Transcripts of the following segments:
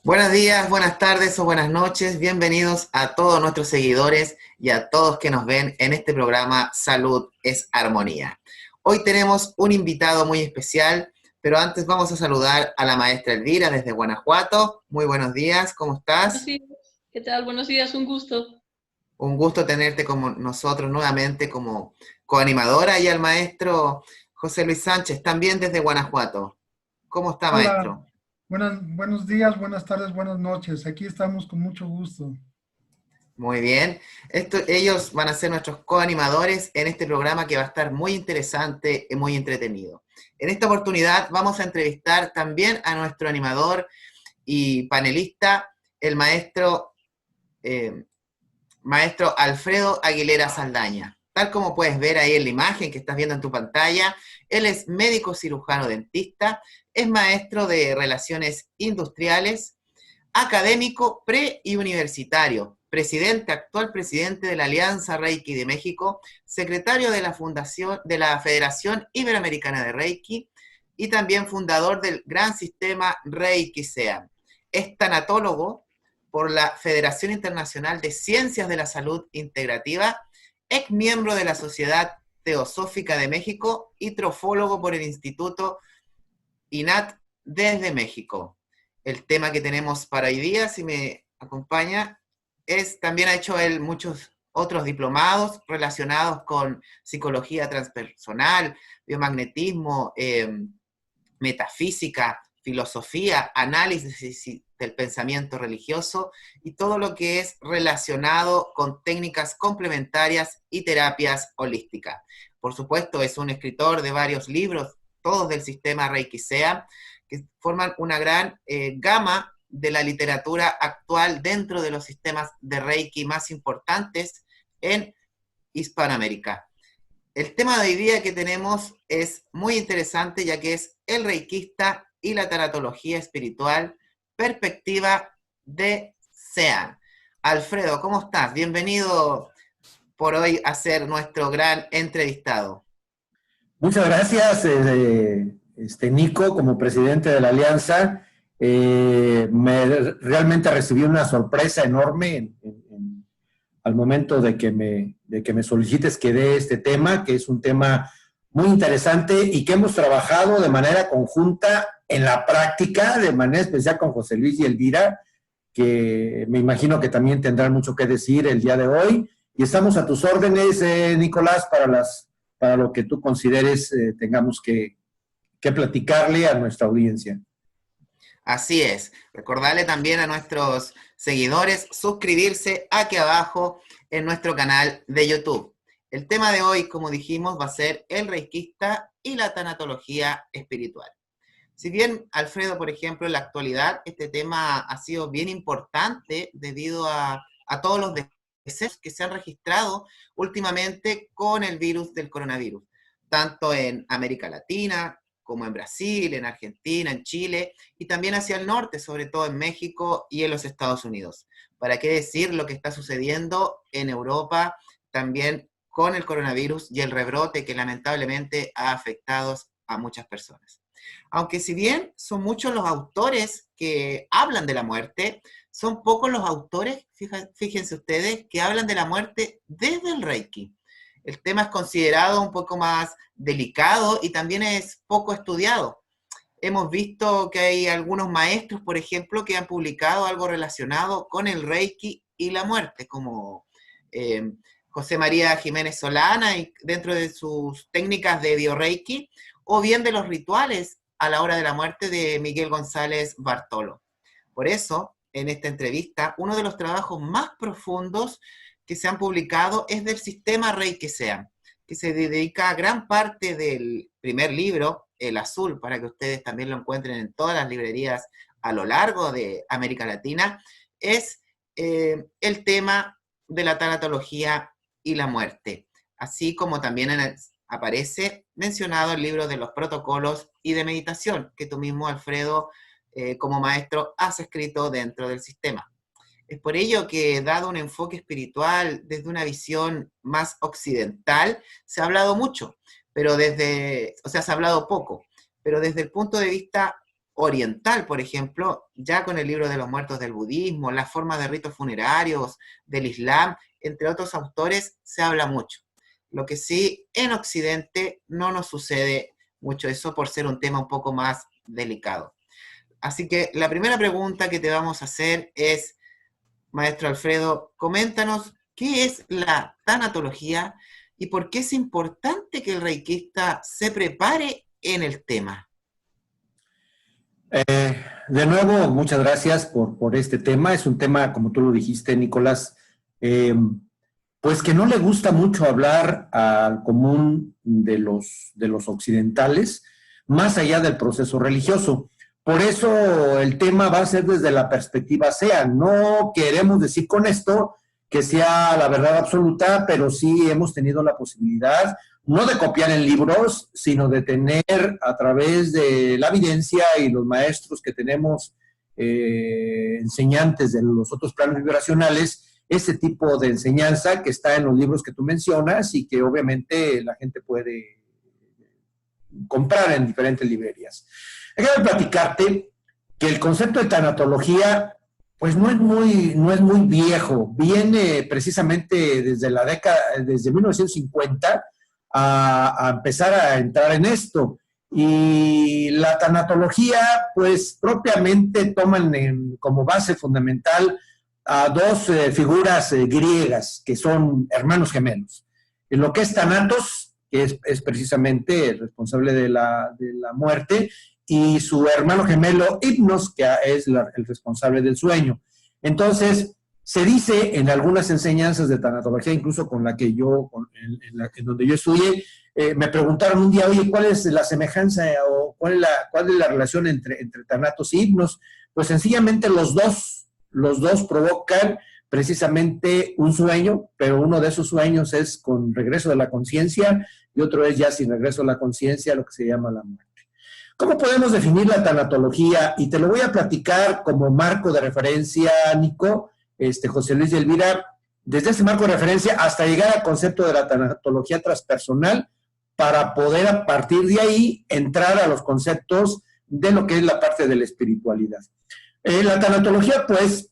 Buenos días, buenas tardes o buenas noches. Bienvenidos a todos nuestros seguidores y a todos que nos ven en este programa Salud es Armonía. Hoy tenemos un invitado muy especial, pero antes vamos a saludar a la maestra Elvira desde Guanajuato. Muy buenos días, ¿cómo Buenos estás? días. ¿Qué tal? Buenos días, un gusto. Un gusto tenerte como nosotros nuevamente como coanimadora y al maestro José Luis Sánchez, también desde Guanajuato. ¿Cómo está, Hola, maestro? buenos días, buenas tardes, buenas noches. Aquí estamos con mucho gusto. Muy bien. Ellos van a ser nuestros coanimadores en este programa que va a estar muy interesante y muy entretenido. En esta oportunidad vamos a entrevistar también a nuestro animador y panelista, el eh, maestro Alfredo Aguilera Saldaña. Tal como puedes ver ahí en la imagen que estás viendo en tu pantalla, él es médico cirujano dentista, es maestro de relaciones industriales, académico pre y universitario, actual presidente de la Alianza Reiki de México, secretario de la Fundación de la Federación Iberoamericana de Reiki y también fundador del gran sistema Reiki SEAM. Es tanatólogo por la Federación Internacional de Ciencias de la Salud Integrativa, ex miembro de la Sociedad Teosófica de México y trofólogo por el Instituto INAT desde México. El tema que tenemos para hoy día, si me acompaña, también ha hecho él muchos otros diplomados relacionados con psicología transpersonal, biomagnetismo, metafísica, filosofía, análisis del pensamiento religioso y todo lo que es relacionado con técnicas complementarias y terapias holísticas. Por supuesto, es un escritor de varios libros, todos del sistema Reiki SEA, que forman una gran gama de la literatura actual dentro de los sistemas de Reiki más importantes en Hispanoamérica. El tema de hoy día que tenemos es muy interesante, ya que es el reikista y la tanatología espiritual, perspectiva de SEAN. Alfredo, ¿cómo estás? Bienvenido por hoy a ser nuestro gran entrevistado. Muchas gracias, Nico, como presidente de la Alianza. Realmente recibí una sorpresa enorme al momento de que me solicites que dé este tema, que es un tema muy interesante y que hemos trabajado de manera conjunta en la práctica, de manera especial con José Luis y Elvira, que me imagino que también tendrán mucho que decir el día de hoy. Y estamos a tus órdenes, Nicolás, para lo que tú consideres tengamos que platicarle a nuestra audiencia. Así es. Recordarle también a nuestros seguidores suscribirse aquí abajo en nuestro canal de YouTube. El tema de hoy, como dijimos, va a ser el reikista y la tanatología espiritual. Si bien, Alfredo, por ejemplo, en la actualidad este tema ha sido bien importante debido a todos los decesos que se han registrado últimamente con el virus del coronavirus, tanto en América Latina como en Brasil, en Argentina, en Chile y también hacia el norte, sobre todo en México y en los Estados Unidos. ¿Para qué decir lo que está sucediendo en Europa también con el coronavirus y el rebrote que lamentablemente ha afectado a muchas personas? Aunque si bien son muchos los autores que hablan de la muerte, son pocos los autores, fíjense ustedes, que hablan de la muerte desde el Reiki. El tema es considerado un poco más delicado y también es poco estudiado. Hemos visto que hay algunos maestros, por ejemplo, que han publicado algo relacionado con el Reiki y la muerte, como eh, José María Jiménez Solana, y dentro de sus técnicas de bioreiki, o bien de los rituales a la hora de la muerte de Miguel González Bartolo. Por eso, en esta entrevista, uno de los trabajos más profundos que se han publicado es del sistema Reiki SEAM, que se dedica a gran parte del primer libro, El Azul, para que ustedes también lo encuentren en todas las librerías a lo largo de América Latina, es el tema de la tanatología y la muerte, así como también aparece mencionado el libro de los protocolos y de meditación, que tú mismo, Alfredo, como maestro, has escrito dentro del sistema. Es por ello que, dado un enfoque espiritual desde una visión más occidental, se ha hablado mucho, pero se ha hablado poco, pero desde el punto de vista oriental, por ejemplo, ya con el libro de los muertos del budismo, las formas de ritos funerarios del Islam, entre otros autores, se habla mucho. Lo que sí, en Occidente no nos sucede mucho eso por ser un tema un poco más delicado. Así que la primera pregunta que te vamos a hacer es, maestro Alfredo, coméntanos qué es la tanatología y por qué es importante que el reikista se prepare en el tema. De nuevo, muchas gracias por este tema. Es un tema, como tú lo dijiste, Nicolás, pues que no le gusta mucho hablar al común de los occidentales, más allá del proceso religioso. Por eso el tema va a ser desde la perspectiva sea. No queremos decir con esto que sea la verdad absoluta, pero sí hemos tenido la posibilidad no de copiar en libros, sino de tener a través de la evidencia y los maestros que tenemos enseñantes de los otros planos vibracionales, ese tipo de enseñanza que está en los libros que tú mencionas y que obviamente la gente puede comprar en diferentes librerías. Déjame platicarte que el concepto de tanatología pues no es muy viejo, viene precisamente desde 1950 a empezar a entrar en esto. Y la tanatología, pues propiamente toman como base fundamental a dos figuras griegas, que son hermanos gemelos. En lo que es Thanatos, que es precisamente el responsable de la muerte, y su hermano gemelo Hypnos, que es el responsable del sueño. Entonces, se dice en algunas enseñanzas de tanatología, incluso con la que yo, en donde yo estudié, me preguntaron un día, oye, ¿cuál es la semejanza o cuál es la relación entre Thanatos y Hypnos? Pues sencillamente los dos provocan precisamente un sueño, pero uno de esos sueños es con regreso de la conciencia y otro es ya sin regreso de la conciencia, lo que se llama la muerte. ¿Cómo podemos definir la tanatología? Y te lo voy a platicar como marco de referencia, Nico, José Luis y Elvira, desde ese marco de referencia hasta llegar al concepto de la tanatología transpersonal para poder a partir de ahí entrar a los conceptos de lo que es la parte de la espiritualidad. La tanatología, pues,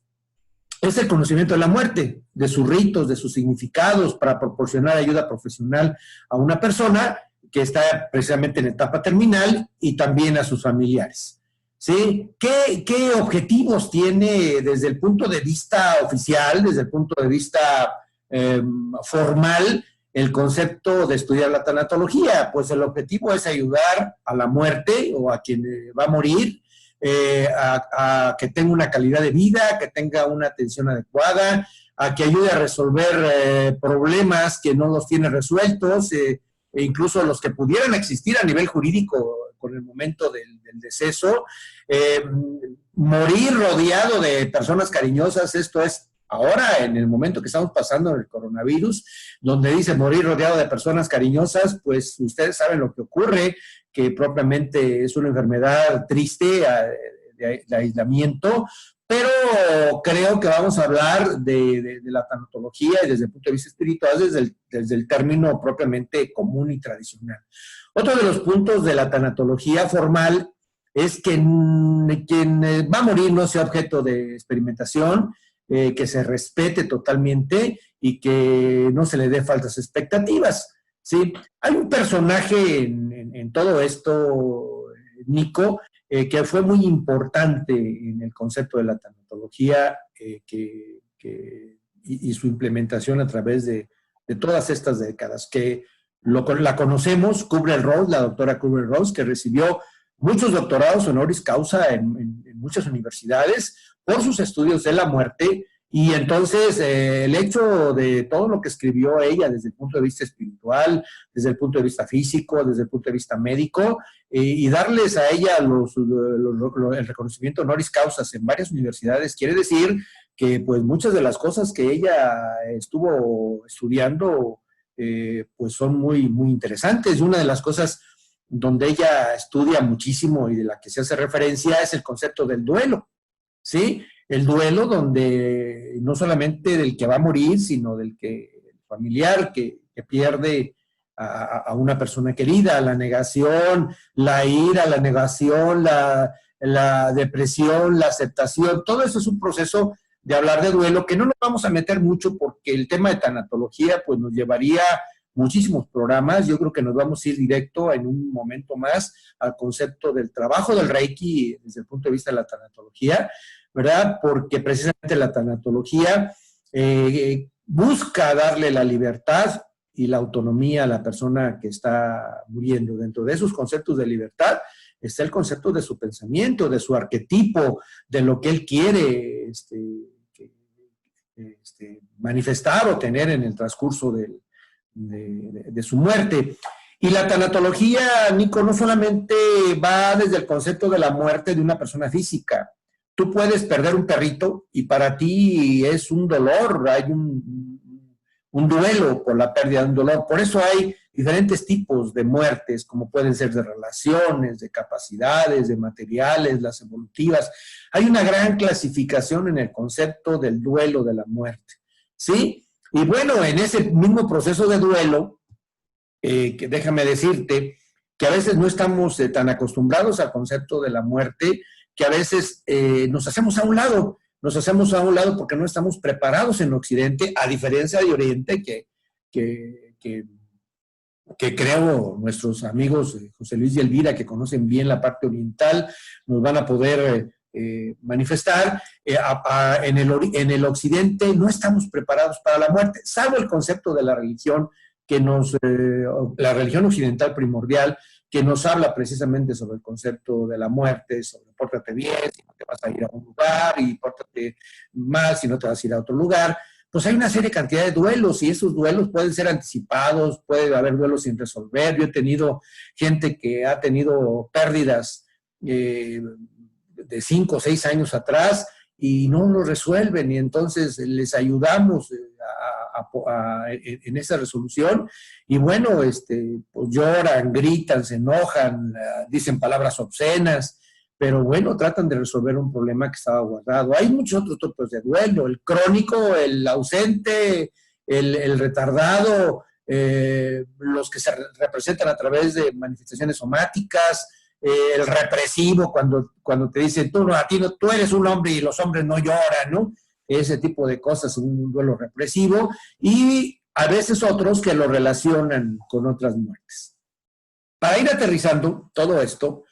es el conocimiento de la muerte, de sus ritos, de sus significados, para proporcionar ayuda profesional a una persona que está precisamente en etapa terminal y también a sus familiares. ¿Sí? ¿Qué objetivos tiene desde el punto de vista oficial, desde el punto de vista formal, el concepto de estudiar la tanatología? Pues el objetivo es ayudar a la muerte o a quien va a morir, a que tenga una calidad de vida, que tenga una atención adecuada, a que ayude a resolver problemas que no los tiene resueltos, e incluso los que pudieran existir a nivel jurídico con el momento del deceso, morir rodeado de personas cariñosas. Esto es ahora, en el momento que estamos pasando en el coronavirus, donde dice morir rodeado de personas cariñosas, pues ustedes saben lo que ocurre, que propiamente es una enfermedad triste de aislamiento, pero creo que vamos a hablar de la tanatología y desde el punto de vista espiritual, desde el término propiamente común y tradicional. Otro de los puntos de la tanatología formal es que quien va a morir no sea objeto de experimentación, que se respete totalmente y que no se le dé falsas expectativas, ¿sí? Hay un personaje en todo esto, Nico, que fue muy importante en el concepto de la tanatología y su implementación a través de todas estas décadas, que la conocemos, Kubler-Ross, la doctora Kubler-Ross, que recibió muchos doctorados honoris causa en muchas universidades por sus estudios de la muerte. Y entonces el hecho de todo lo que escribió ella desde el punto de vista espiritual, desde el punto de vista físico, desde el punto de vista médico, y darles a ella el reconocimiento honoris causas en varias universidades, quiere decir que pues muchas de las cosas que ella estuvo estudiando pues son muy, muy interesantes. Y una de las cosas donde ella estudia muchísimo y de la que se hace referencia es el concepto del duelo, ¿sí? El duelo donde no solamente del que va a morir, sino del familiar que pierde a una persona querida, la negación, la ira, la negación, la depresión, la aceptación, todo eso es un proceso de hablar de duelo, que no nos vamos a meter mucho porque el tema de tanatología pues nos llevaría muchísimos programas. Yo creo que nos vamos a ir directo en un momento más al concepto del trabajo del Reiki desde el punto de vista de la tanatología, ¿verdad? Porque precisamente la tanatología busca darle la libertad y la autonomía a la persona que está muriendo. Dentro de esos conceptos de libertad está el concepto de su pensamiento, de su arquetipo, de lo que él quiere manifestar o tener en el transcurso de su muerte. Y la tanatología, Nico, no solamente va desde el concepto de la muerte de una persona física. Tú puedes perder un perrito y para ti es un dolor, hay un duelo por la pérdida de un dolor. Por eso hay diferentes tipos de muertes, como pueden ser de relaciones, de capacidades, de materiales, las evolutivas. Hay una gran clasificación en el concepto del duelo de la muerte, ¿sí? Y bueno, en ese mismo proceso de duelo, que déjame decirte que a veces no estamos tan acostumbrados al concepto de la muerte, que a veces nos hacemos a un lado. Nos hacemos a un lado porque no estamos preparados en Occidente, a diferencia de Oriente, que creo nuestros amigos José Luis y Elvira, que conocen bien la parte oriental, nos van a poder manifestar. En el Occidente no estamos preparados para la muerte, salvo el concepto de la religión, la religión occidental primordial, que nos habla precisamente sobre el concepto de la muerte, sobre pórtate bien, si no te vas a ir a un lugar, y pórtate mal si no te vas a ir a otro lugar. Pues hay una serie de cantidad de duelos, y esos duelos pueden ser anticipados, puede haber duelos sin resolver. Yo he tenido gente que ha tenido pérdidas de 5 o 6 años atrás, y no lo resuelven, y entonces les ayudamos en esa resolución, y bueno, pues lloran, gritan, se enojan, dicen palabras obscenas, pero bueno, tratan de resolver un problema que estaba guardado. Hay muchos otros tipos de duelo: el crónico, el ausente, el retardado, los que se representan a través de manifestaciones somáticas, el represivo, cuando te dicen, tú eres un hombre y los hombres no lloran, ¿no? Ese tipo de cosas, un duelo represivo, y a veces otros que lo relacionan con otras muertes. Para ir aterrizando todo esto,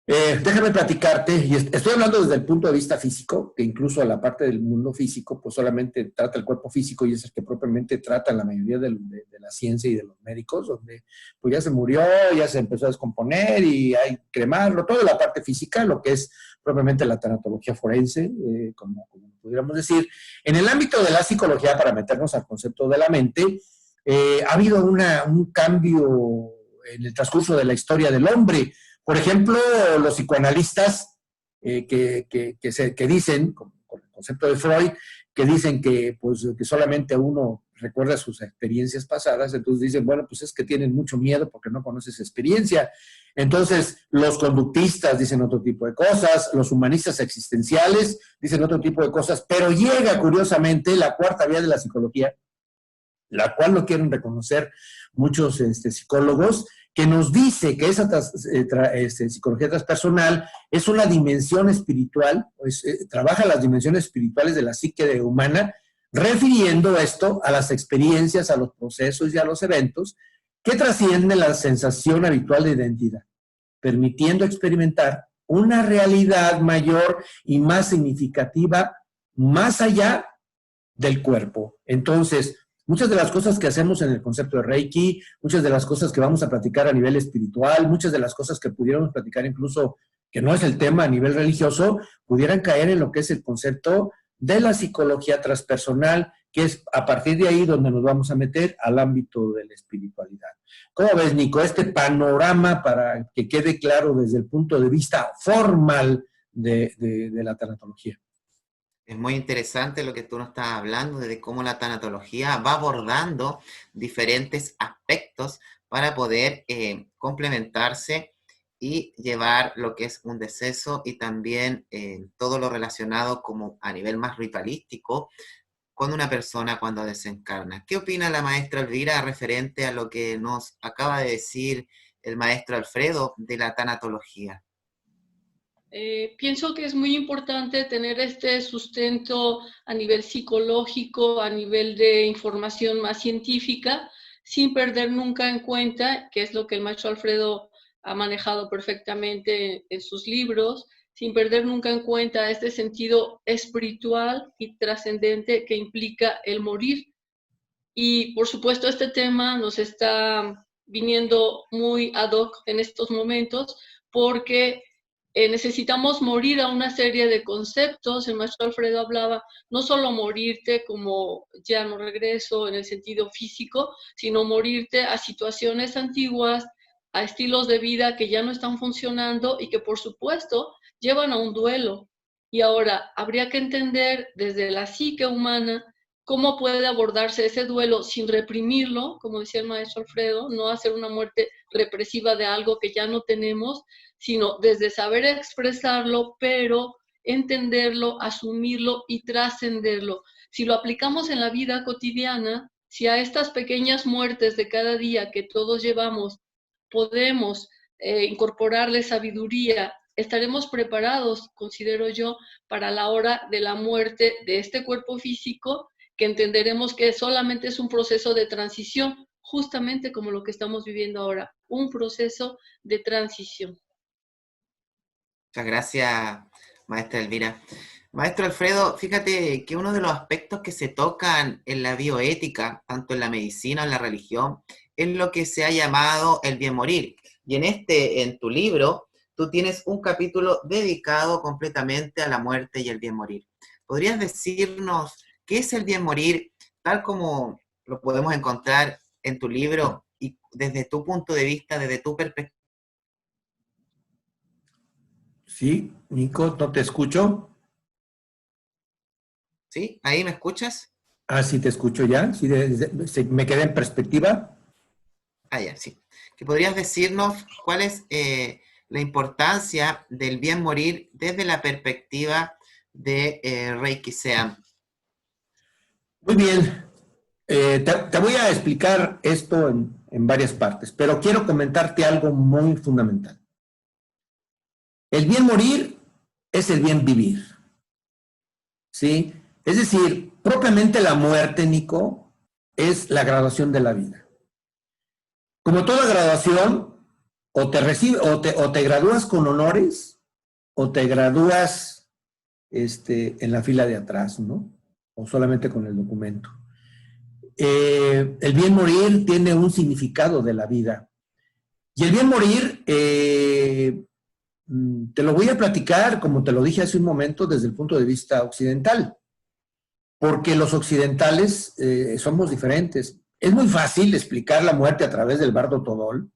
déjame platicarte, y estoy hablando desde el punto de vista físico, que incluso la parte del mundo físico, pues solamente trata el cuerpo físico, y es el que propiamente trata la mayoría de la ciencia y de los médicos, donde pues ya se murió, ya se empezó a descomponer y hay que cremarlo, toda la parte física, lo que es propiamente la tanatología forense, como pudiéramos decir. En el ámbito de la psicología, para meternos al concepto de la mente, ha habido un cambio en el transcurso de la historia del hombre. Por ejemplo, los psicoanalistas que dicen, con el concepto de Freud, que dicen que solamente uno recuerda sus experiencias pasadas, entonces dicen, bueno, pues es que tienen mucho miedo porque no conoces experiencia. Entonces, los conductistas dicen otro tipo de cosas, los humanistas existenciales dicen otro tipo de cosas, pero llega, curiosamente, la cuarta vía de la psicología, la cual no quieren reconocer muchos psicólogos, que nos dice que esa psicología transpersonal es una dimensión espiritual, trabaja las dimensiones espirituales de la psique humana, refiriendo esto a las experiencias, a los procesos y a los eventos que trascienden la sensación habitual de identidad, permitiendo experimentar una realidad mayor y más significativa más allá del cuerpo. Entonces, muchas de las cosas que hacemos en el concepto de Reiki, muchas de las cosas que vamos a platicar a nivel espiritual, muchas de las cosas que pudiéramos platicar incluso, que no es el tema a nivel religioso, pudieran caer en lo que es el concepto de la psicología transpersonal, que es a partir de ahí donde nos vamos a meter al ámbito de la espiritualidad. ¿Cómo ves, Nico, este panorama para que quede claro desde el punto de vista formal de la tanatología? Es muy interesante lo que tú nos estás hablando, de cómo la tanatología va abordando diferentes aspectos para poder complementarse y llevar lo que es un deceso, y también todo lo relacionado como a nivel más ritualístico con una persona cuando desencarna. ¿Qué opina la maestra Elvira referente a lo que nos acaba de decir el maestro Alfredo de la tanatología? Pienso que es muy importante tener este sustento a nivel psicológico, a nivel de información más científica, sin perder nunca en cuenta, que es lo que el maestro Alfredo ha manejado perfectamente en sus libros, sin perder nunca en cuenta este sentido espiritual y trascendente que implica el morir. Y por supuesto este tema nos está viniendo muy ad hoc en estos momentos porque necesitamos morir a una serie de conceptos. El maestro Alfredo hablaba no solo morirte como ya no regreso en el sentido físico, sino morirte a situaciones antiguas, a estilos de vida que ya no están funcionando y que por supuesto llevan a un duelo. Y ahora habría que entender desde la psique humana cómo puede abordarse ese duelo sin reprimirlo, como decía el maestro Alfredo, no hacer una muerte represiva de algo que ya no tenemos, sino desde saber expresarlo, pero entenderlo, asumirlo y trascenderlo. Si lo aplicamos en la vida cotidiana, si a estas pequeñas muertes de cada día que todos llevamos podemos incorporarle sabiduría, estaremos preparados, considero yo, para la hora de la muerte de este cuerpo físico, que entenderemos que solamente es un proceso de transición, justamente como lo que estamos viviendo ahora, un proceso de transición. Muchas gracias, maestra Elvira. Maestro Alfredo, fíjate que uno de los aspectos que se tocan en la bioética, tanto en la medicina, en la religión, es lo que se ha llamado el bien morir. Y en tu libro, tú tienes un capítulo dedicado completamente a la muerte y el bien morir. ¿Podrías decirnos qué es el bien morir, tal como lo podemos encontrar en tu libro y desde tu punto de vista, desde tu perspectiva? Sí, Nico, no te escucho. ¿Sí? ¿Ahí me escuchas? Ah, sí, te escucho ya. Sí, me quedé en perspectiva. Ah, ya, sí. ¿Que podrías decirnos cuál es la importancia del bien morir desde la perspectiva de Reiki Sean? Muy bien. Te voy a explicar esto en varias partes, pero quiero comentarte algo muy fundamental. El bien morir es el bien vivir. ¿Sí? Es decir, propiamente la muerte, Nico, es la graduación de la vida. Como toda graduación, o te gradúas con honores, o te gradúas en la fila de atrás, ¿no? O solamente con el documento. El bien morir tiene un significado de la vida. Y el bien morir, te lo voy a platicar, como te lo dije hace un momento, desde el punto de vista occidental. Porque los occidentales somos diferentes. Es muy fácil explicar la muerte a través del bardo Todol,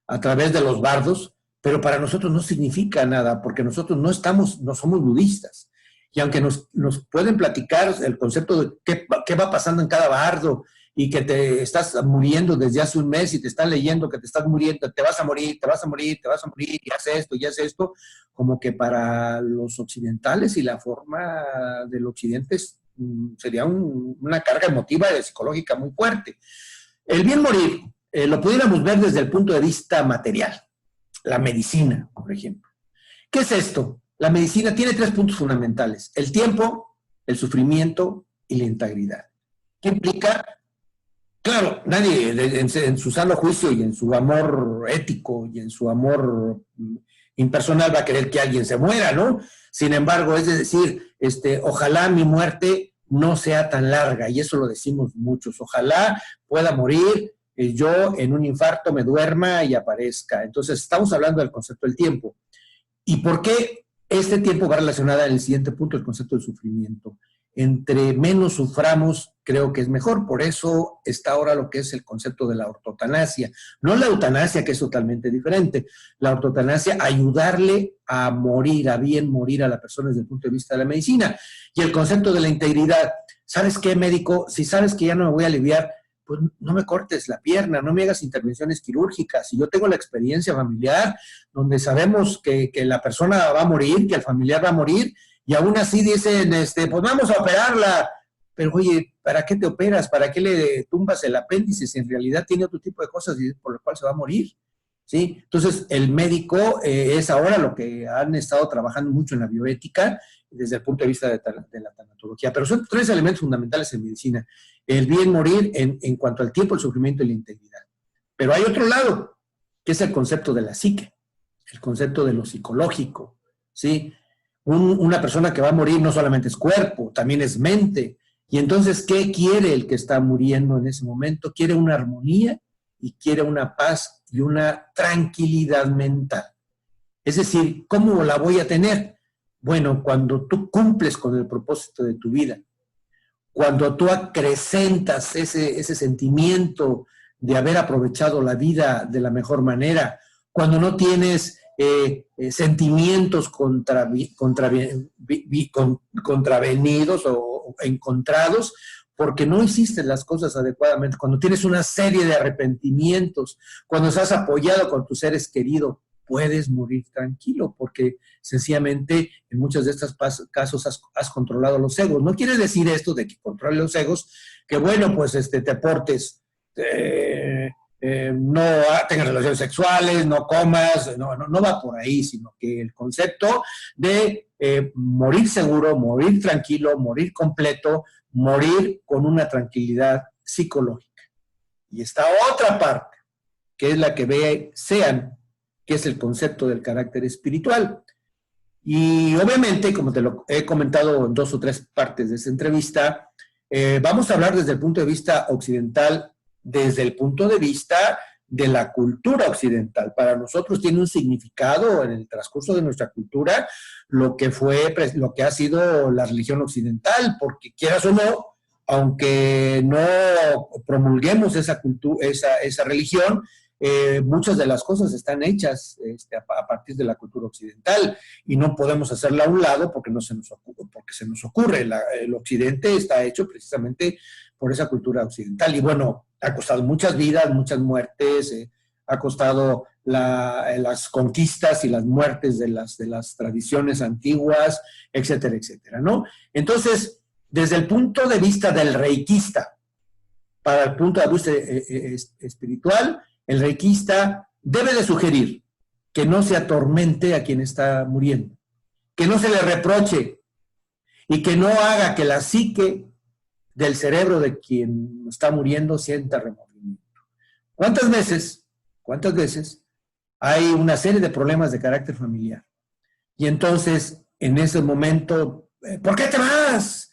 a través de los bardos, pero para nosotros no significa nada, porque nosotros no somos budistas. Y aunque nos pueden platicar el concepto de qué va pasando en cada bardo, y que te estás muriendo desde hace un mes y te están leyendo que te estás muriendo, te vas a morir, te vas a morir, te vas a morir, y haz esto, como que para los occidentales y la forma del occidente sería una carga emotiva y psicológica muy fuerte. El bien morir lo pudiéramos ver desde el punto de vista material, la medicina, por ejemplo. ¿Qué es esto? La medicina tiene 3 puntos fundamentales: el tiempo, el sufrimiento y la integridad. ¿Qué implica? Claro, nadie en su sano juicio y en su amor ético y en su amor impersonal va a querer que alguien se muera, ¿no? Sin embargo, es decir, ojalá mi muerte no sea tan larga, y eso lo decimos muchos. Ojalá pueda morir yo en un infarto, me duerma y aparezca. Entonces, estamos hablando del concepto del tiempo. ¿Y por qué este tiempo va relacionado en el siguiente punto, el concepto del sufrimiento? Entre menos suframos, creo que es mejor. Por eso está ahora lo que es el concepto de la ortotanasia. No la eutanasia, que es totalmente diferente. La ortotanasia, ayudarle a morir, a bien morir a la persona desde el punto de vista de la medicina. Y el concepto de la integridad. ¿Sabes qué, médico? Si sabes que ya no me voy a aliviar, pues no me cortes la pierna, no me hagas intervenciones quirúrgicas. Si yo tengo la experiencia familiar, donde sabemos que la persona va a morir, que el familiar va a morir, y aún así dicen, pues vamos a operarla. Pero oye, ¿para qué te operas? ¿Para qué le tumbas el apéndice si en realidad tiene otro tipo de cosas por las cuales se va a morir? ¿sí? Entonces, el médico es ahora lo que han estado trabajando mucho en la bioética desde el punto de vista de la tanatología. Pero son 3 elementos fundamentales en medicina. El bien morir en cuanto al tiempo, el sufrimiento y la integridad. Pero hay otro lado, que es el concepto de la psique, el concepto de lo psicológico, ¿sí? Una persona que va a morir no solamente es cuerpo, también es mente. Y entonces, ¿qué quiere el que está muriendo en ese momento? Quiere una armonía y quiere una paz y una tranquilidad mental. Es decir, ¿cómo la voy a tener? Bueno, cuando tú cumples con el propósito de tu vida, cuando tú acrecentas ese sentimiento de haber aprovechado la vida de la mejor manera, cuando no tienes sentimientos contravenidos o encontrados, porque no hiciste las cosas adecuadamente, cuando tienes una serie de arrepentimientos, cuando estás apoyado con tus seres queridos, puedes morir tranquilo, porque sencillamente en muchos de estos casos has controlado los egos. No quiere decir esto de que controles los egos, que bueno, pues te portes, no tengas relaciones sexuales, no comas, no va por ahí, sino que el concepto de morir seguro, morir tranquilo, morir completo, morir con una tranquilidad psicológica. Y esta otra parte, que es la que sean, que es el concepto del carácter espiritual. Y obviamente, como te lo he comentado en 2 o 3 partes de esta entrevista, vamos a hablar desde el punto de vista occidental, desde el punto de vista de la cultura occidental. Para nosotros tiene un significado en el transcurso de nuestra cultura lo que ha sido la religión occidental, porque quieras o no, aunque no promulguemos esa religión, muchas de las cosas están hechas a partir de la cultura occidental y no podemos hacerla a un lado porque se nos ocurre. El occidente está hecho precisamente por esa cultura occidental y bueno, ha costado muchas vidas, muchas muertes, ha costado las conquistas y las muertes de las tradiciones antiguas, etcétera, etcétera, ¿no? Entonces, desde el punto de vista del reikista, para el punto de vista espiritual, el reikista debe de sugerir que no se atormente a quien está muriendo, que no se le reproche y que no haga que la psique del cerebro de quien está muriendo sienta remordimiento. ¿Cuántas veces hay una serie de problemas de carácter familiar? Y entonces, en ese momento, ¿por qué te vas?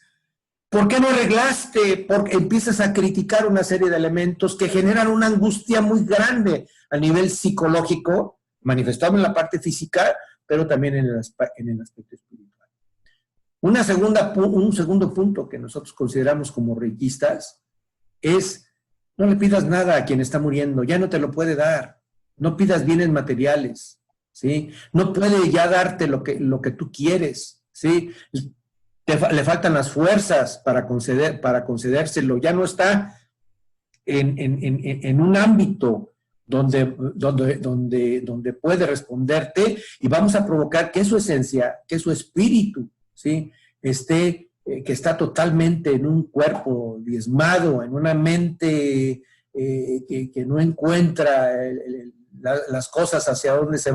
¿Por qué no arreglaste? Porque empiezas a criticar una serie de elementos que generan una angustia muy grande a nivel psicológico, manifestado en la parte física, pero también en el aspecto espiritual. Un segundo punto que nosotros consideramos como reikistas es: no le pidas nada a quien está muriendo, ya no te lo puede dar. No pidas bienes materiales, ¿sí? No puede ya darte lo que tú quieres, ¿sí? Le faltan las fuerzas para concedérselo, ya no está en un ámbito donde puede responderte, y vamos a provocar que su esencia, que su espíritu, ¿sí? Que está totalmente en un cuerpo diezmado, en una mente que no encuentra las cosas hacia dónde se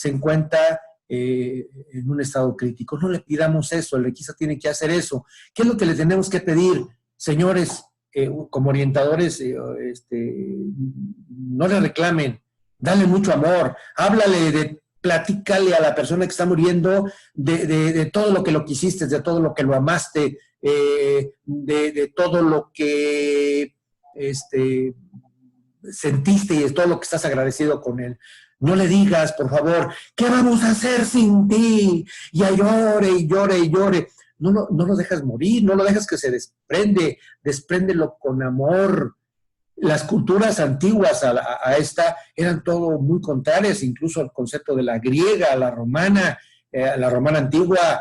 encuentra en un estado crítico. No le pidamos eso, el reikista tiene que hacer eso. ¿Qué es lo que le tenemos que pedir? Señores, como orientadores, no le reclamen, dale mucho amor, platícale a la persona que está muriendo de todo lo que lo quisiste, de todo lo que lo amaste, de todo lo que sentiste y de todo lo que estás agradecido con él. No le digas, por favor, ¿qué vamos a hacer sin ti? Ya llore y llore y llore. No lo dejas morir, no lo dejas que se despréndelo con amor. Las culturas antiguas a esta eran todo muy contrarias, incluso el concepto de la griega, la romana antigua,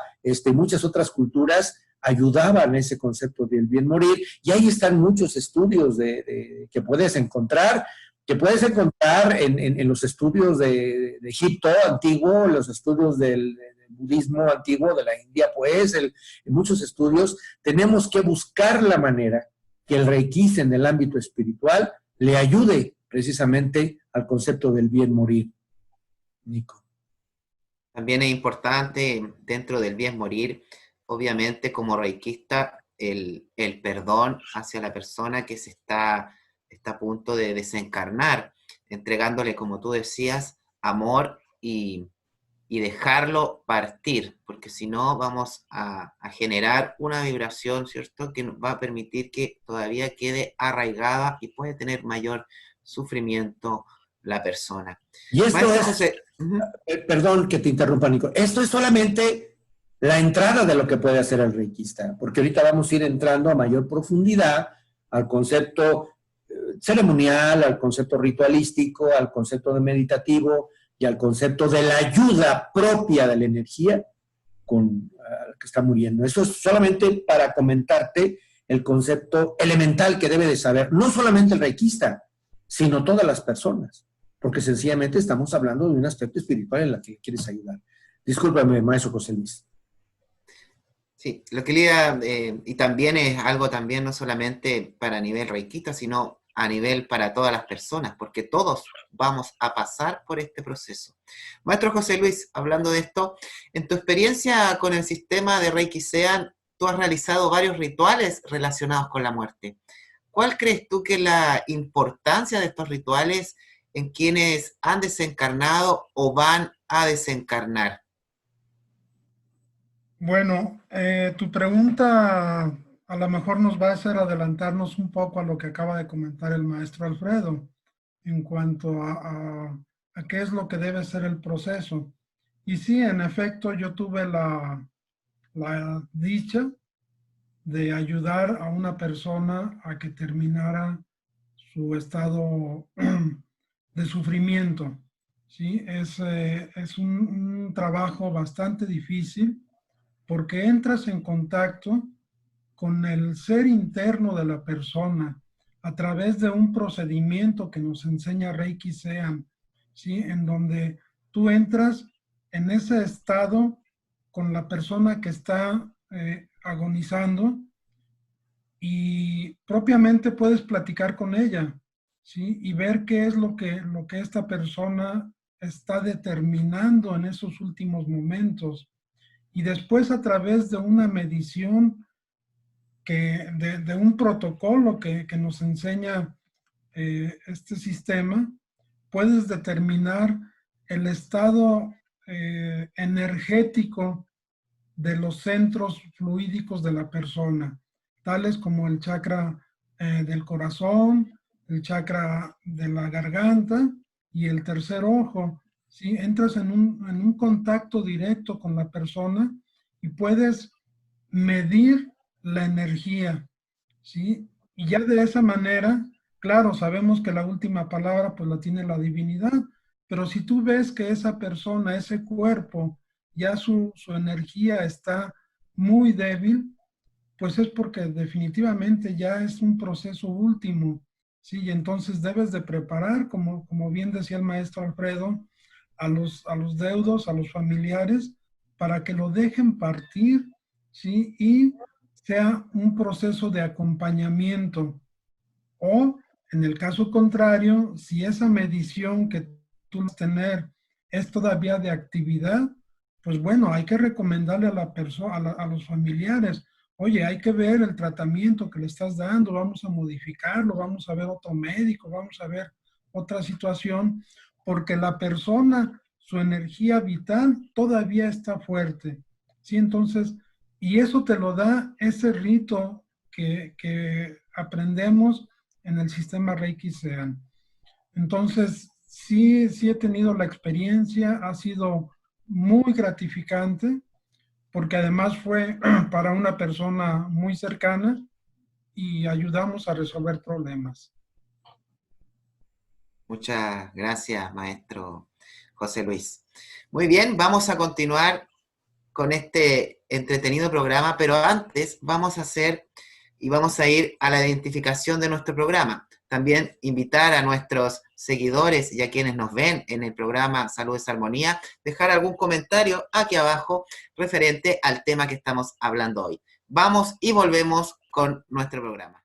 muchas otras culturas ayudaban ese concepto del bien morir, y ahí están muchos estudios que puedes encontrar en los estudios de Egipto antiguo, los estudios del budismo antiguo, de la India, pues, en muchos estudios. Tenemos que buscar la manera que el reikista en el ámbito espiritual le ayude precisamente al concepto del bien morir, Nico. También es importante dentro del bien morir, obviamente como reikista, el perdón hacia la persona que está a punto de desencarnar, entregándole, como tú decías, amor y dejarlo partir, porque si no vamos a generar una vibración, ¿cierto?, que nos va a permitir que todavía quede arraigada y puede tener mayor sufrimiento la persona. Y esto Maestro es, José, perdón que te interrumpa, Nico, esto es solamente la entrada de lo que puede hacer el reikista, porque ahorita vamos a ir entrando a mayor profundidad al concepto ceremonial, al concepto ritualístico, al concepto de meditativo y al concepto de la ayuda propia de la energía con el que está muriendo. Eso es solamente para comentarte el concepto elemental que debe de saber, no solamente el reikista, sino todas las personas, porque sencillamente estamos hablando de un aspecto espiritual en el que quieres ayudar. Discúlpame, maestro José Luis. sí, lo que liga, y también es algo también no solamente para nivel reikista, sino a nivel para todas las personas, porque todos vamos a pasar por este proceso. Maestro José Luis, hablando de esto, en tu experiencia con el sistema de Reiki Sean, tú has realizado varios rituales relacionados con la muerte. ¿Cuál crees tú que es la importancia de estos rituales en quienes han desencarnado o van a desencarnar? Bueno, tu pregunta a lo mejor nos va a hacer adelantarnos un poco a lo que acaba de comentar el maestro Alfredo en cuanto a qué es lo que debe ser el proceso. Y sí, en efecto, yo tuve la dicha de ayudar a una persona a que terminara su estado de sufrimiento. ¿Sí? Es un trabajo bastante difícil porque entras en contacto con el ser interno de la persona a través de un procedimiento que nos enseña Reiki Sean, ¿sí? En donde tú entras en ese estado con la persona que está agonizando y propiamente puedes platicar con ella, ¿sí? Y ver qué es lo que esta persona está determinando en esos últimos momentos. Y después a través de una medición, de un protocolo que nos enseña este sistema, puedes determinar el estado energético de los centros fluídicos de la persona, tales como el chakra del corazón, el chakra de la garganta y el tercer ojo. ¿Sí? Entras en un contacto directo con la persona y puedes medir la energía, ¿sí? Y ya de esa manera, claro, sabemos que la última palabra pues la tiene la divinidad, pero si tú ves que esa persona, ese cuerpo, ya su energía está muy débil, pues es porque definitivamente ya es un proceso último, ¿sí? Y entonces debes de preparar, como bien decía el maestro Alfredo, a los deudos, a los familiares, para que lo dejen partir, ¿sí? Y sea un proceso de acompañamiento. O, en el caso contrario, si esa medición que tú vas a tener es todavía de actividad, pues bueno, hay que recomendarle a la persona, a los familiares, oye, hay que ver el tratamiento que le estás dando, vamos a modificarlo, vamos a ver otro médico, vamos a ver otra situación, porque la persona, su energía vital todavía está fuerte, ¿sí? Entonces, y eso te lo da ese rito que aprendemos en el sistema Reiki Sean. Entonces, sí he tenido la experiencia, ha sido muy gratificante, porque además fue para una persona muy cercana y ayudamos a resolver problemas. Muchas gracias, maestro José Luis. Muy bien, vamos a continuar con este entretenido programa, pero antes vamos a ir a la identificación de nuestro programa. También invitar a nuestros seguidores y a quienes nos ven en el programa Salud es Armonía, dejar algún comentario aquí abajo referente al tema que estamos hablando hoy. Vamos y volvemos con nuestro programa.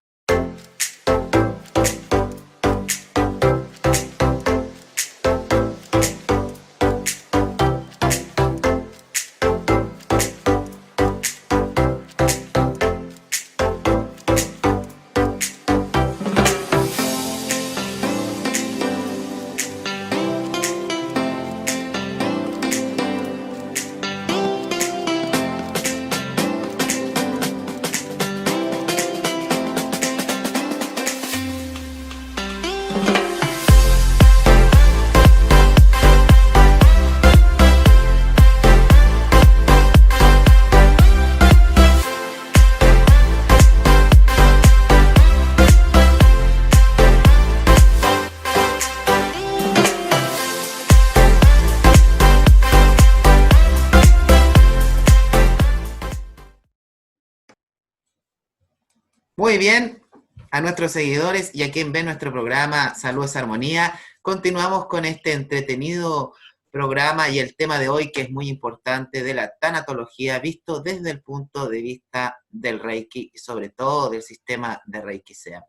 Muy bien, a nuestros seguidores y a quien ve nuestro programa Salud es Armonía, continuamos con este entretenido programa y el tema de hoy que es muy importante de la tanatología visto desde el punto de vista del Reiki y sobre todo del sistema de Reiki SEA.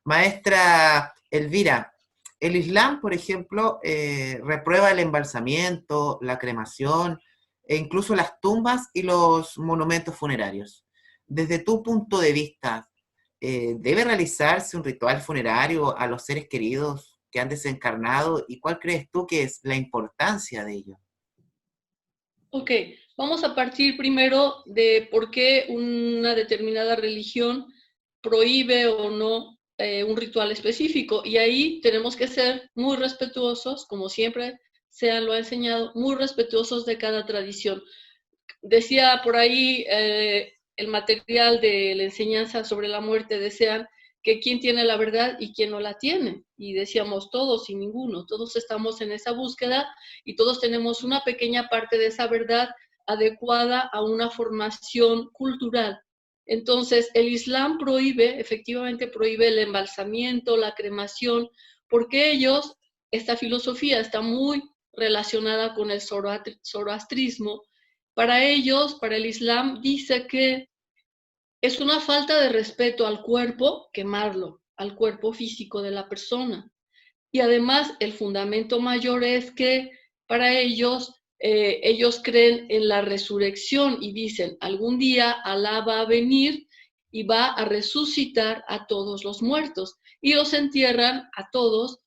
Maestra Elvira, el Islam, por ejemplo, reprueba el embalsamiento, la cremación e incluso las tumbas y los monumentos funerarios. Desde tu punto de vista, ¿debe realizarse un ritual funerario a los seres queridos que han desencarnado? ¿Y cuál crees tú que es la importancia de ello? Ok, vamos a partir primero de por qué una determinada religión prohíbe o no un ritual específico. Y ahí tenemos que ser muy respetuosos, como siempre SEA lo ha enseñado, muy respetuosos de cada tradición. Decía por ahí el material de la enseñanza sobre la muerte, decían que quién tiene la verdad y quién no la tiene. Y decíamos todos y ninguno, todos estamos en esa búsqueda y todos tenemos una pequeña parte de esa verdad adecuada a una formación cultural. Entonces, el Islam prohíbe, efectivamente prohíbe el embalsamiento, la cremación, porque ellos, esta filosofía está muy relacionada con el zoroastrismo. Para ellos, para el Islam, dice que es una falta de respeto al cuerpo quemarlo, al cuerpo físico de la persona. Y además, el fundamento mayor es que para ellos, ellos creen en la resurrección y dicen, algún día Alá va a venir y va a resucitar a todos los muertos. Y los entierran a todos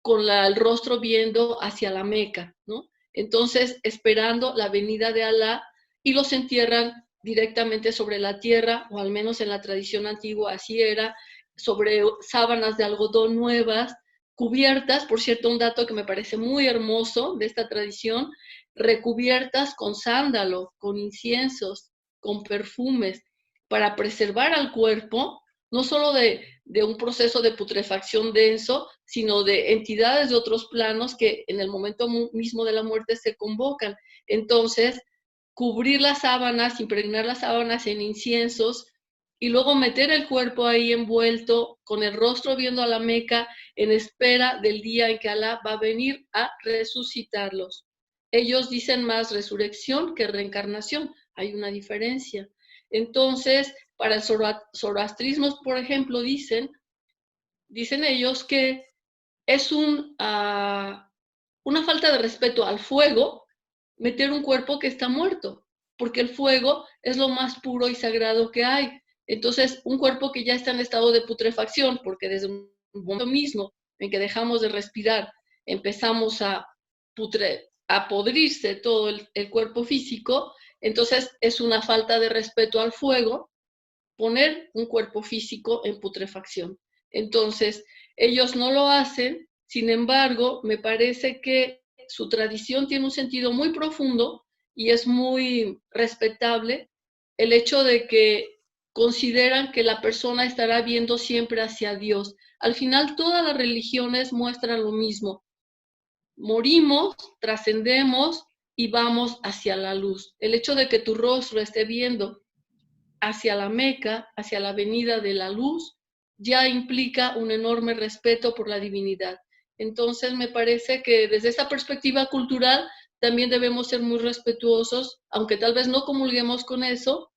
con el rostro viendo hacia la Meca, ¿no? Entonces, esperando la venida de Alá, y los entierran directamente sobre la tierra, o al menos en la tradición antigua así era, sobre sábanas de algodón nuevas, cubiertas, por cierto, un dato que me parece muy hermoso de esta tradición, recubiertas con sándalo, con inciensos, con perfumes, para preservar al cuerpo, no solo de un proceso de putrefacción denso, sino de entidades de otros planos que en el momento mismo de la muerte se convocan. Entonces, cubrir las sábanas, impregnar las sábanas en inciensos y luego meter el cuerpo ahí envuelto, con el rostro viendo a la Meca, en espera del día en que Alá va a venir a resucitarlos. Ellos dicen más resurrección que reencarnación, hay una diferencia. Entonces, para el zoroastrismo, por ejemplo, dicen ellos que es una falta de respeto al fuego meter un cuerpo que está muerto, porque el fuego es lo más puro y sagrado que hay. Entonces, un cuerpo que ya está en estado de putrefacción, porque desde un momento mismo en que dejamos de respirar, empezamos a podrirse todo el cuerpo físico, entonces es una falta de respeto al fuego poner un cuerpo físico en putrefacción. Entonces, ellos no lo hacen, sin embargo, me parece que su tradición tiene un sentido muy profundo y es muy respetable el hecho de que consideran que la persona estará viendo siempre hacia Dios. Al final, todas las religiones muestran lo mismo. Morimos, trascendemos y vamos hacia la luz. El hecho de que tu rostro esté viendo hacia la Meca, hacia la venida de la luz, ya implica un enorme respeto por la divinidad. Entonces, me parece que desde esa perspectiva cultural también debemos ser muy respetuosos, aunque tal vez no comulguemos con eso,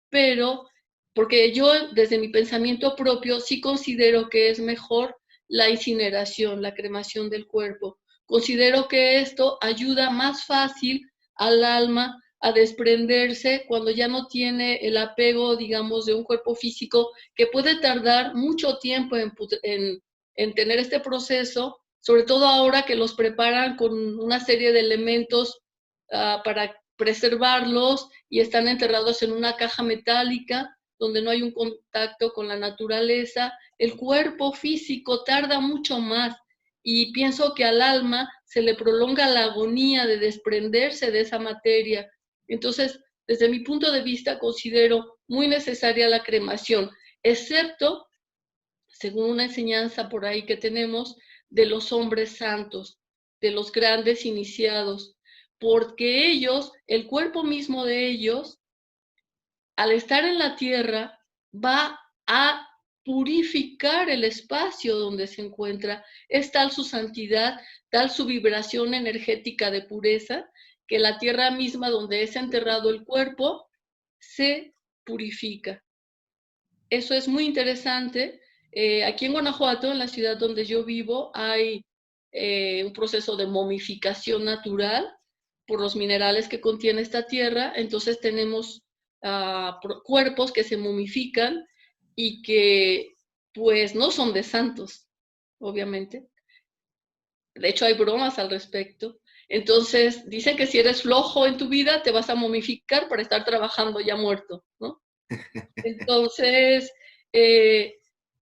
pero porque yo desde mi pensamiento propio sí considero que es mejor la incineración, la cremación del cuerpo. Considero que esto ayuda más fácil al alma a desprenderse cuando ya no tiene el apego, digamos, de un cuerpo físico que puede tardar mucho tiempo en tener este proceso, sobre todo ahora que los preparan con una serie de elementos para preservarlos y están enterrados en una caja metálica donde no hay un contacto con la naturaleza. El cuerpo físico tarda mucho más y pienso que al alma se le prolonga la agonía de desprenderse de esa materia. Entonces, desde mi punto de vista, considero muy necesaria la cremación, excepto, según una enseñanza por ahí que tenemos, de los hombres santos, de los grandes iniciados, porque ellos, el cuerpo mismo de ellos, al estar en la tierra, va a purificar el espacio donde se encuentra. Es tal su santidad, tal su vibración energética de pureza, que la tierra misma donde es enterrado el cuerpo se purifica. Eso es muy interesante. Aquí en Guanajuato, en la ciudad donde yo vivo, hay un proceso de momificación natural por los minerales que contiene esta tierra. Entonces tenemos cuerpos que se momifican y que pues no son de santos, obviamente. De hecho hay bromas al respecto. Entonces dicen que si eres flojo en tu vida te vas a momificar para estar trabajando ya muerto, ¿no? Entonces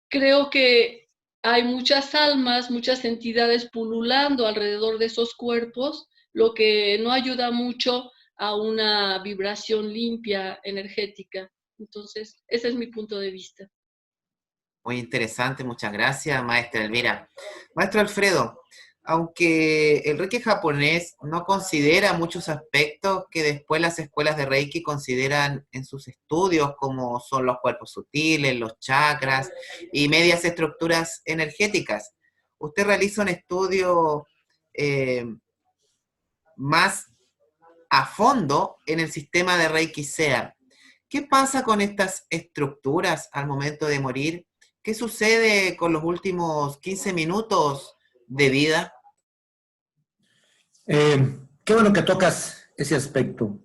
creo que hay muchas almas, muchas entidades pululando alrededor de esos cuerpos, lo que no ayuda mucho a una vibración limpia, energética. Entonces, ese es mi punto de vista. Muy interesante, muchas gracias, maestra Elvira. Maestro Alfredo, aunque el Reiki japonés no considera muchos aspectos que después las escuelas de Reiki consideran en sus estudios, como son los cuerpos sutiles, los chakras y medias estructuras energéticas, usted realiza un estudio más a fondo en el sistema de Reiki SEA. ¿Qué pasa con estas estructuras al momento de morir? ¿Qué sucede con los últimos 15 minutos de vida? Qué bueno que tocas ese aspecto.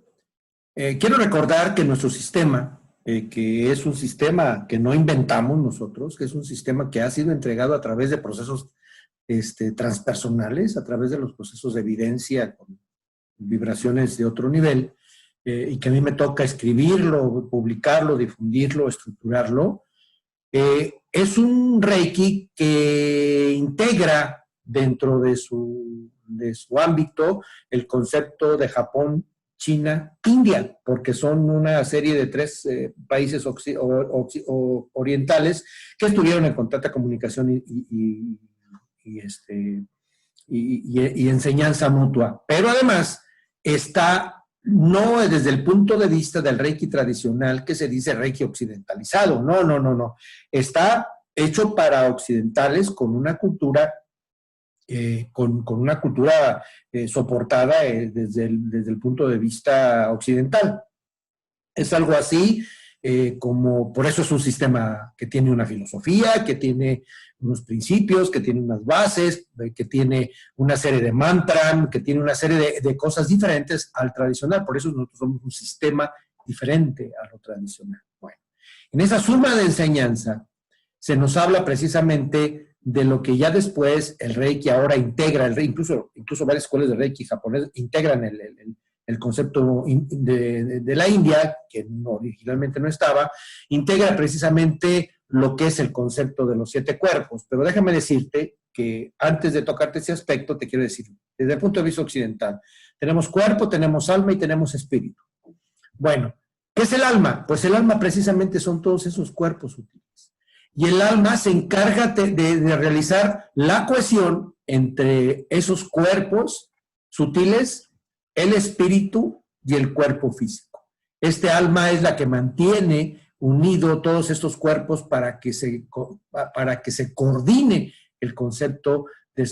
Quiero recordar que nuestro sistema, que es un sistema que no inventamos nosotros, que es un sistema que ha sido entregado a través de procesos transpersonales, a través de los procesos de evidencia con vibraciones de otro nivel, y que a mí me toca escribirlo, publicarlo, difundirlo, estructurarlo, es un Reiki que integra dentro de su ámbito el concepto de Japón, China, India, porque son una serie de 3 países orientales que estuvieron en contacto, comunicación y enseñanza mutua. Pero además está, no desde el punto de vista del Reiki tradicional, que se dice Reiki occidentalizado, no. Está hecho para occidentales con una cultura soportada desde el punto de vista occidental. Es algo así como, por eso es un sistema que tiene una filosofía, que tiene unos principios, que tiene unas bases, que tiene una serie de mantras, que tiene una serie de cosas diferentes al tradicional. Por eso nosotros somos un sistema diferente a lo tradicional. Bueno, en esa suma de enseñanza se nos habla precisamente de lo que ya después el Reiki ahora integra, incluso varias escuelas de Reiki japonés integran el concepto de la India, que originalmente no estaba, integra precisamente lo que es el concepto de los 7 cuerpos. Pero déjame decirte que antes de tocarte ese aspecto, te quiero decir, desde el punto de vista occidental, tenemos cuerpo, tenemos alma y tenemos espíritu. Bueno, ¿qué es el alma? Pues el alma precisamente son todos esos cuerpos sutiles. Y el alma se encarga de realizar la cohesión entre esos cuerpos sutiles, el espíritu y el cuerpo físico. Este alma es la que mantiene unido todos estos cuerpos para que se coordine el concepto de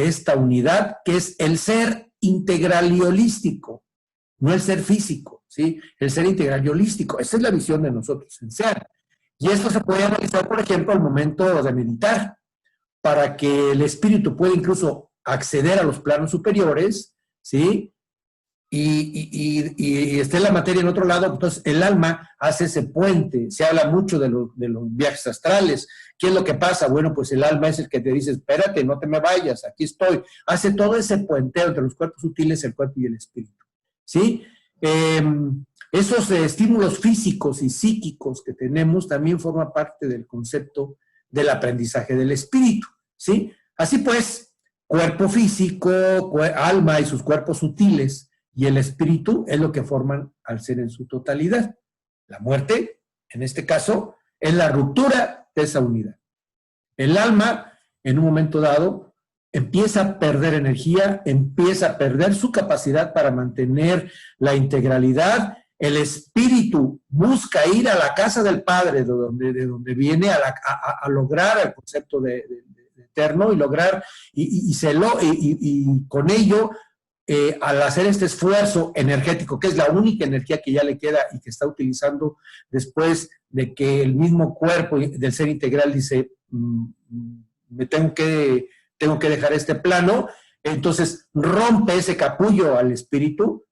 esta unidad, que es el ser integral y holístico, no el ser físico, ¿sí? El ser integral y holístico. Esa es la visión de nosotros, el ser. Y esto se puede analizar, por ejemplo, al momento de meditar, para que el espíritu pueda incluso acceder a los planos superiores, ¿sí? Y esté la materia en otro lado. Entonces el alma hace ese puente. Se habla mucho de los viajes astrales. ¿Qué es lo que pasa? Bueno, pues el alma es el que te dice, espérate, no te me vayas, aquí estoy. Hace todo ese puenteo entre los cuerpos sutiles, el cuerpo y el espíritu, ¿sí? Esos estímulos físicos y psíquicos que tenemos también forman parte del concepto del aprendizaje del espíritu, ¿sí? Así pues, cuerpo físico, alma y sus cuerpos sutiles y el espíritu es lo que forman al ser en su totalidad. La muerte, en este caso, es la ruptura de esa unidad. El alma, en un momento dado, empieza a perder energía, empieza a perder su capacidad para mantener la integralidad el espíritu busca ir a la casa del Padre, de donde viene a lograr el concepto de eterno y lograr, y con ello, al hacer este esfuerzo energético, que es la única energía que ya le queda y que está utilizando después de que el mismo cuerpo del ser integral dice, me tengo que dejar este plano, entonces rompe ese capullo al espíritu,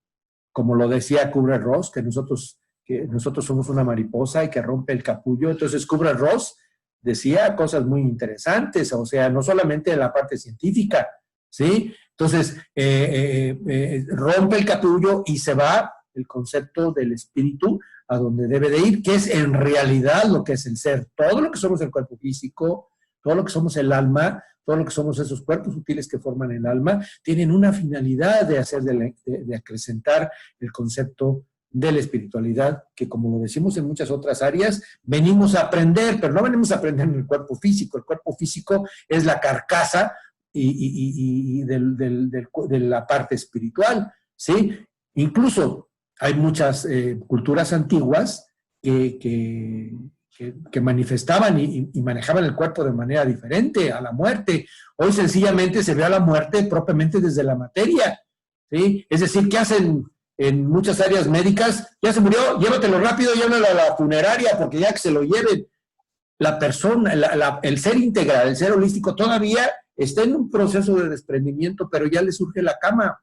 como lo decía Kübler-Ross, que nosotros somos una mariposa y que rompe el capullo. Entonces Kübler-Ross decía cosas muy interesantes, o sea, no solamente en la parte científica, ¿sí? Entonces, rompe el capullo y se va el concepto del espíritu a donde debe de ir, que es en realidad lo que es el ser. Todo lo que somos el cuerpo físico, todo lo que somos el alma, todo lo que somos esos cuerpos sutiles que forman el alma, tienen una finalidad de acrecentar el concepto de la espiritualidad, que como lo decimos en muchas otras áreas, venimos a aprender, pero no venimos a aprender en el cuerpo físico. El cuerpo físico es la carcasa de la parte espiritual, ¿sí? Incluso hay muchas culturas antiguas que manifestaban y manejaban el cuerpo de manera diferente a la muerte. Hoy sencillamente se ve a la muerte propiamente desde la materia, ¿sí? Es decir, ¿qué hacen en muchas áreas médicas? Ya se murió, llévatelo rápido, llévalo a la funeraria, porque ya que se lo lleven. La persona, el ser integral, el ser holístico todavía está en un proceso de desprendimiento, pero ya le surge la cama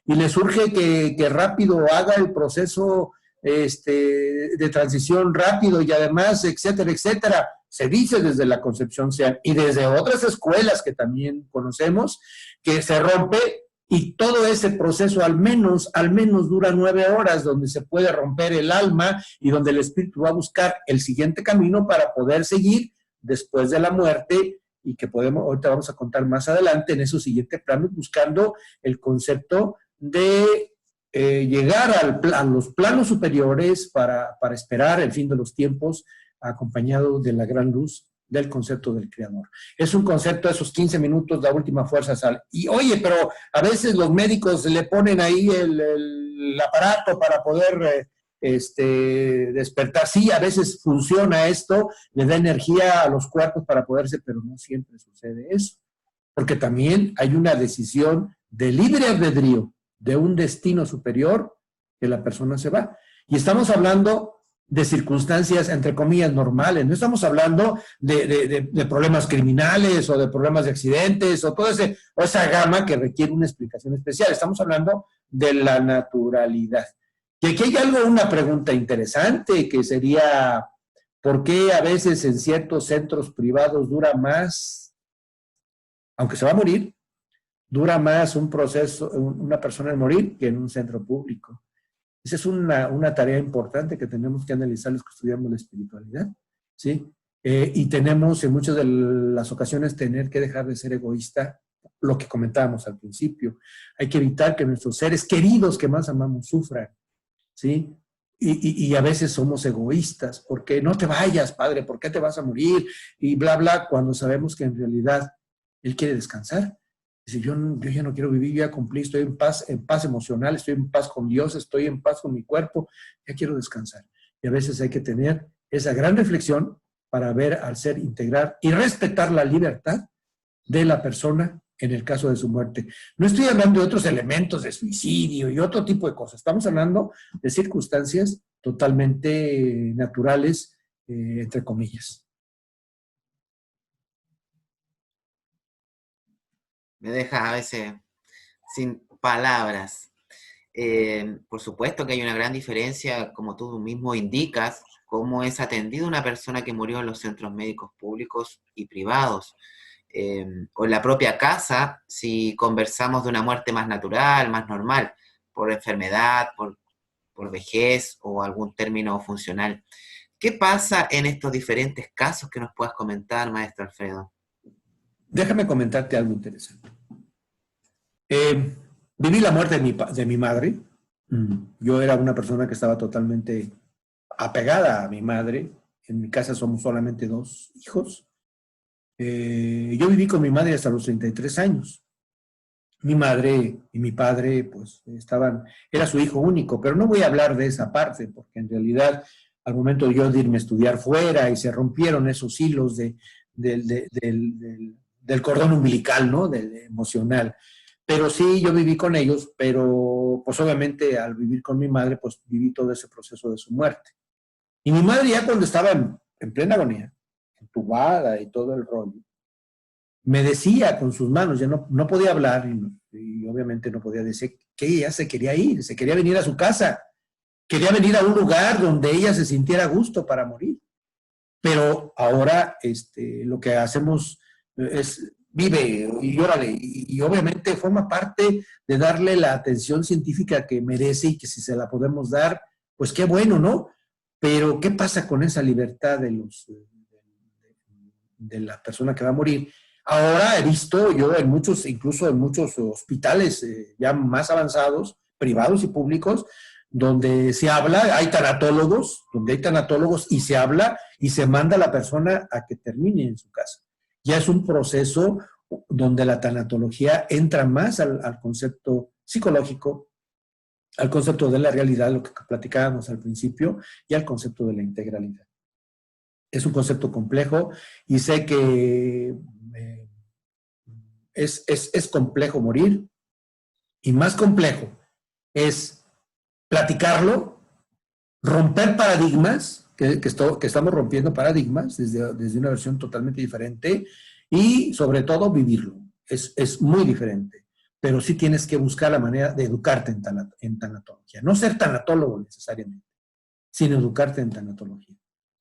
y le surge que rápido haga el proceso de transición rápido y además, etcétera, etcétera. Se dice desde la concepción Sean y desde otras escuelas que también conocemos, que se rompe y todo ese proceso al menos dura 9 horas, donde se puede romper el alma y donde el espíritu va a buscar el siguiente camino para poder seguir después de la muerte, y que ahorita vamos a contar más adelante en esos siguientes planos, buscando el concepto de llegar a los planos superiores para esperar el fin de los tiempos, acompañado de la gran luz del concepto del Creador. Es un concepto, esos 15 minutos, la última fuerza sale. Y oye, pero a veces los médicos le ponen ahí el aparato para poder despertar. Sí, a veces funciona esto, le da energía a los cuerpos para poderse, pero no siempre sucede eso. Porque también hay una decisión de libre albedrío, de un destino superior, que la persona se va. Y estamos hablando de circunstancias, entre comillas, normales. No estamos hablando de problemas criminales o de problemas de accidentes o esa gama que requiere una explicación especial. Estamos hablando de la naturalidad. Y aquí hay una pregunta interesante, que sería, ¿por qué a veces en ciertos centros privados dura más, aunque se va a morir, dura más un proceso, una persona en morir, que en un centro público? Esa es una tarea importante que tenemos que analizar los que estudiamos la espiritualidad, ¿sí? Y tenemos en muchas de las ocasiones tener que dejar de ser egoísta, lo que comentábamos al principio. Hay que evitar que nuestros seres queridos que más amamos sufran, ¿sí? Y a veces somos egoístas, porque no te vayas, padre, ¿por qué te vas a morir? Y bla, bla, cuando sabemos que en realidad él quiere descansar. Dice, yo ya no quiero vivir, ya cumplí, estoy en paz emocional, estoy en paz con Dios, estoy en paz con mi cuerpo, ya quiero descansar. Y a veces hay que tener esa gran reflexión para ver al ser integral y respetar la libertad de la persona en el caso de su muerte. No estoy hablando de otros elementos de suicidio y otro tipo de cosas. Estamos hablando de circunstancias totalmente naturales, entre comillas. Me deja a veces sin palabras. Por supuesto que hay una gran diferencia, como tú mismo indicas, cómo es atendida una persona que murió en los centros médicos públicos y privados. O en la propia casa, si conversamos de una muerte más natural, más normal, por enfermedad, por vejez o algún término funcional. ¿Qué pasa en estos diferentes casos que nos puedas comentar, maestro Alfredo? Déjame comentarte algo interesante. Viví la muerte de mi madre. Yo era una persona que estaba totalmente apegada a mi madre. En mi casa somos solamente 2 hijos. Yo viví con mi madre hasta los 33 años. mi madre y mi padre, pues, era su hijo único, pero no voy a hablar de esa parte, porque en realidad, al momento de yo de irme a estudiar fuera y se rompieron esos hilos del cordón umbilical, ¿no? Del emocional. Pero sí, yo viví con ellos, pero pues obviamente al vivir con mi madre, pues viví todo ese proceso de su muerte. Y mi madre ya cuando estaba en plena agonía, entubada y todo el rollo, me decía con sus manos, ya no podía hablar y obviamente no podía decir que ella se quería ir, se quería venir a su casa, quería venir a un lugar donde ella se sintiera a gusto para morir. Pero ahora lo que hacemos es vive y llórale, y obviamente forma parte de darle la atención científica que merece y que si se la podemos dar, pues qué bueno, ¿no? Pero ¿qué pasa con esa libertad de la persona que va a morir? Ahora he visto yo incluso en muchos hospitales ya más avanzados, privados y públicos, donde se habla, hay tanatólogos y se habla y se manda a la persona a que termine en su casa. Ya es un proceso donde la tanatología entra más al concepto psicológico, al concepto de la realidad, lo que platicábamos al principio, y al concepto de la integralidad. Es un concepto complejo y sé que es complejo morir, y más complejo es platicarlo, romper paradigmas, que estamos rompiendo paradigmas desde una versión totalmente diferente, y sobre todo vivirlo. Es muy diferente, pero sí tienes que buscar la manera de educarte en tanatología. No ser tanatólogo necesariamente, sino educarte en tanatología.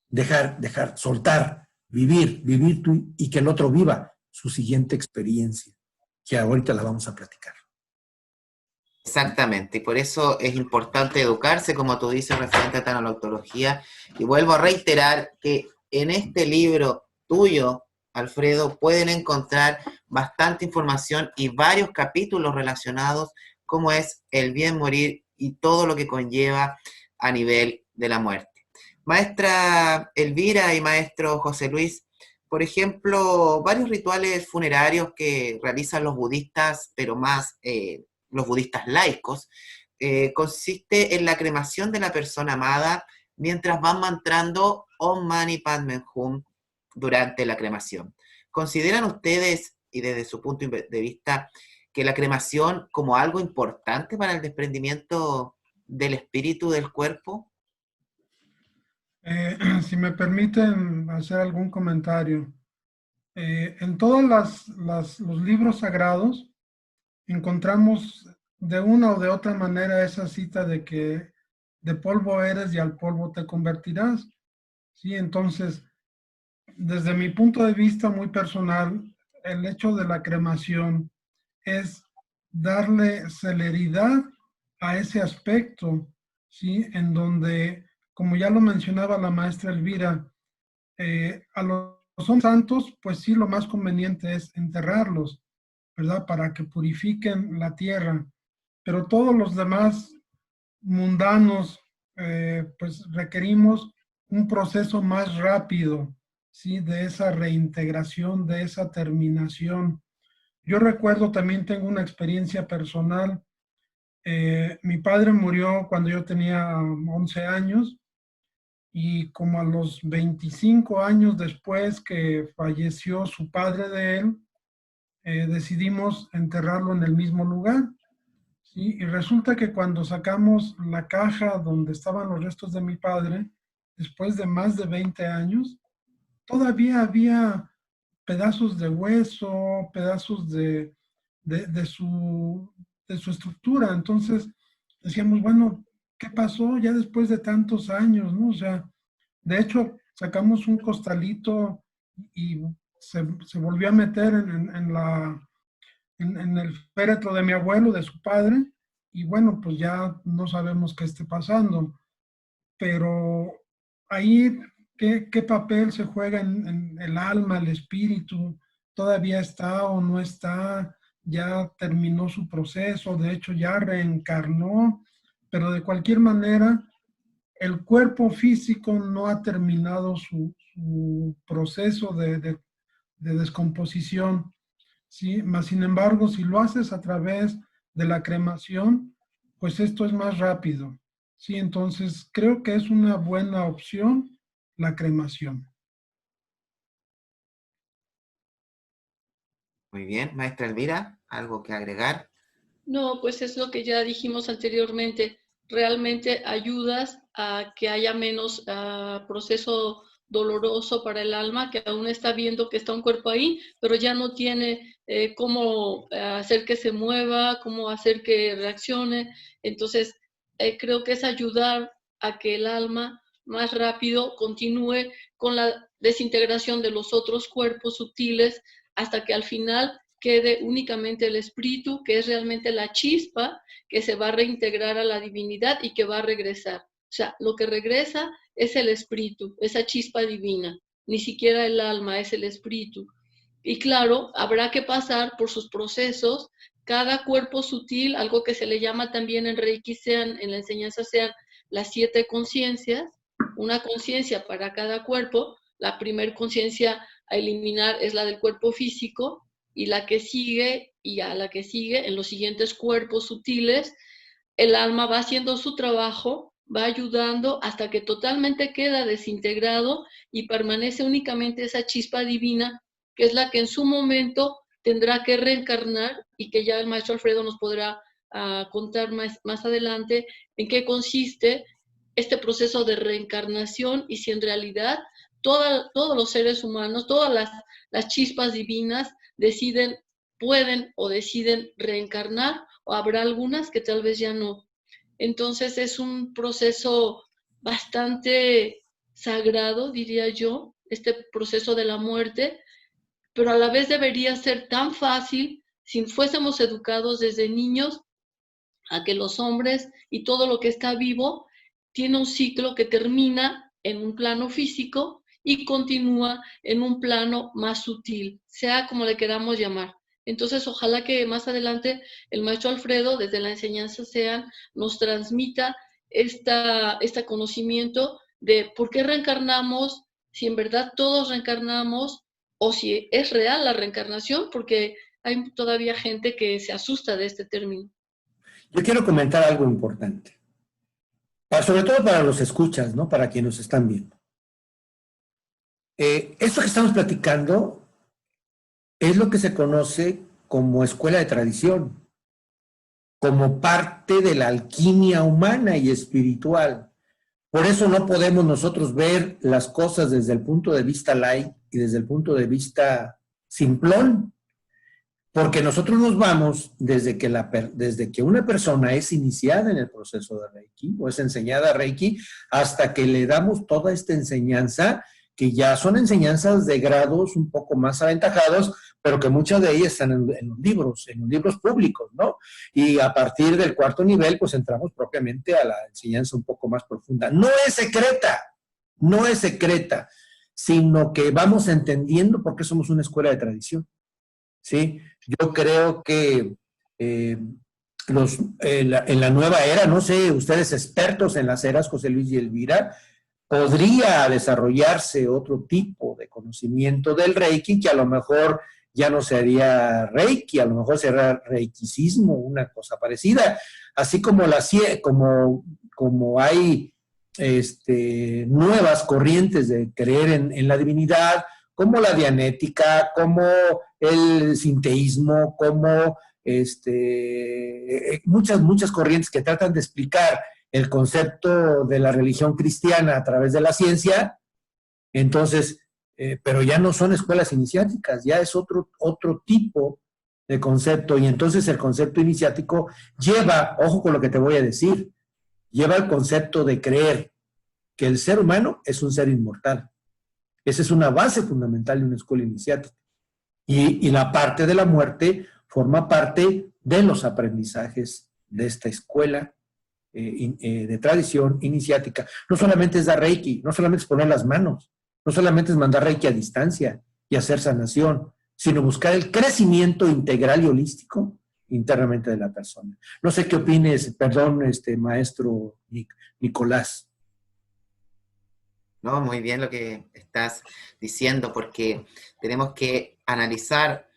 Dejar, soltar, vivir tú y que el otro viva su siguiente experiencia, que ahorita la vamos a platicar. Exactamente, y por eso es importante educarse, como tú dices, referente a tanatología. Y vuelvo a reiterar que en este libro tuyo, Alfredo, pueden encontrar bastante información y varios capítulos relacionados, como es el bien morir y todo lo que conlleva a nivel de la muerte. Maestra Elvira y maestro José Luis, por ejemplo, varios rituales funerarios que realizan los budistas, pero más los budistas laicos, consiste en la cremación de la persona amada mientras van mantrando Om Mani Padme Hum durante la cremación. ¿Consideran ustedes, y desde su punto de vista, que la cremación como algo importante para el desprendimiento del espíritu del cuerpo? Si me permiten hacer algún comentario. En todos los libros sagrados encontramos de una o de otra manera esa cita de que de polvo eres y al polvo te convertirás. ¿Sí? Entonces, desde mi punto de vista muy personal, el hecho de la cremación es darle celeridad a ese aspecto, ¿sí? En donde, como ya lo mencionaba la maestra Elvira, a los santos, pues sí, lo más conveniente es enterrarlos, ¿verdad? Para que purifiquen la tierra. Pero todos los demás mundanos, pues requerimos un proceso más rápido, ¿sí? De esa reintegración, de esa terminación. Yo recuerdo, también tengo una experiencia personal. Mi padre murió cuando yo tenía 11 años y como a los 25 años después que falleció su padre de él, decidimos enterrarlo en el mismo lugar. ¿Sí? Y resulta que cuando sacamos la caja donde estaban los restos de mi padre, después de más de 20 años, todavía había pedazos de hueso, pedazos de su estructura. Entonces decíamos, bueno, ¿qué pasó ya después de tantos años, no? O sea, de hecho, sacamos un costalito y se volvió a meter en el féretro de mi abuelo, de su padre, y bueno, pues ya no sabemos qué esté pasando. Pero ahí, ¿qué papel se juega en el alma, el espíritu? ¿Todavía está o no está? ¿Ya terminó su proceso? De hecho, ya reencarnó, pero de cualquier manera, el cuerpo físico no ha terminado su proceso de descomposición. ¿sí? Más sin embargo, si lo haces a través de la cremación, pues esto es más rápido, ¿sí? Entonces, creo que es una buena opción la cremación. Muy bien, maestra Elvira, ¿algo que agregar? No, pues es lo que ya dijimos anteriormente. Realmente ayudas a que haya menos proceso doloroso para el alma, que aún está viendo que está un cuerpo ahí, pero ya no tiene cómo hacer que se mueva, cómo hacer que reaccione. Entonces, creo que es ayudar a que el alma más rápido continúe con la desintegración de los otros cuerpos sutiles hasta que al final quede únicamente el espíritu, que es realmente la chispa que se va a reintegrar a la divinidad y que va a regresar. O sea, lo que regresa es el espíritu, esa chispa divina, ni siquiera el alma, es el espíritu. Y claro, habrá que pasar por sus procesos. Cada cuerpo sutil, algo que se le llama también en Reiki, en la enseñanza sean las 7 conciencias, una conciencia para cada cuerpo. La primer conciencia a eliminar es la del cuerpo físico, y la que sigue y a la que sigue en los siguientes cuerpos sutiles, el alma va haciendo su trabajo, va ayudando hasta que totalmente queda desintegrado y permanece únicamente esa chispa divina, que es la que en su momento tendrá que reencarnar y que ya el maestro Alfredo nos podrá contar más adelante en qué consiste este proceso de reencarnación y si en realidad todos los seres humanos, todas las chispas divinas pueden o deciden reencarnar, o habrá algunas que tal vez ya no. Entonces es un proceso bastante sagrado, diría yo, este proceso de la muerte, pero a la vez debería ser tan fácil si fuésemos educados desde niños a que los hombres y todo lo que está vivo tiene un ciclo que termina en un plano físico y continúa en un plano más sutil, sea como le queramos llamar. Entonces, ojalá que más adelante el maestro Alfredo, desde la enseñanza SEAN, nos transmita este conocimiento de por qué reencarnamos, si en verdad todos reencarnamos, o si es real la reencarnación, porque hay todavía gente que se asusta de este término. Yo quiero comentar algo importante, sobre todo para los escuchas, ¿no? Para quienes nos están viendo. Esto que estamos platicando es lo que se conoce como escuela de tradición, como parte de la alquimia humana y espiritual. Por eso no podemos nosotros ver las cosas desde el punto de vista light y desde el punto de vista simplón, porque nosotros nos vamos desde que una persona es iniciada en el proceso de Reiki o es enseñada Reiki hasta que le damos toda esta enseñanza, que ya son enseñanzas de grados un poco más aventajados, pero que muchas de ellas están en los libros públicos, ¿no? Y a partir del 4º nivel, pues entramos propiamente a la enseñanza un poco más profunda. No es secreta, sino que vamos entendiendo por qué somos una escuela de tradición, ¿sí? Yo creo que en la nueva era, no sé, ustedes expertos en las eras, José Luis y Elvira, podría desarrollarse otro tipo de conocimiento del Reiki, que a lo mejor ya no sería Reiki, a lo mejor será reikicismo, una cosa parecida, así como como hay nuevas corrientes de creer en la divinidad, como la dianética, como el sinteísmo, como muchas corrientes que tratan de explicar el concepto de la religión cristiana a través de la ciencia. Entonces, pero ya no son escuelas iniciáticas, ya es otro tipo de concepto, y entonces el concepto iniciático lleva, ojo con lo que te voy a decir, lleva el concepto de creer que el ser humano es un ser inmortal. Esa es una base fundamental de una escuela iniciática. Y la parte de la muerte forma parte de los aprendizajes de esta escuela de tradición iniciática. No solamente es dar Reiki, no solamente es poner las manos, no solamente es mandar Reiki a distancia y hacer sanación, sino buscar el crecimiento integral y holístico internamente de la persona. No sé qué opines, perdón, maestro Nicolás. No, muy bien lo que estás diciendo, porque tenemos que analizar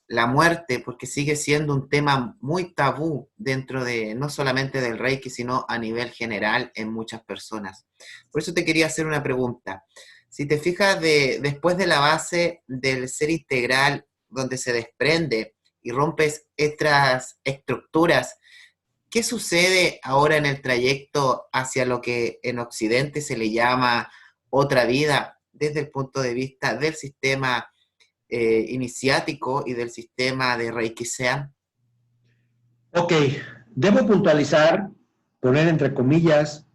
la muerte, porque sigue siendo un tema muy tabú dentro de, no solamente del Reiki, sino a nivel general en muchas personas. Por eso te quería hacer una pregunta. Si te fijas, después de la base del ser integral, donde se desprende y rompes estas estructuras, ¿qué sucede ahora en el trayecto hacia lo que en Occidente se le llama otra vida, desde el punto de vista del sistema iniciático y del sistema de Reiki Sean? Ok, debo puntualizar, poner entre comillas,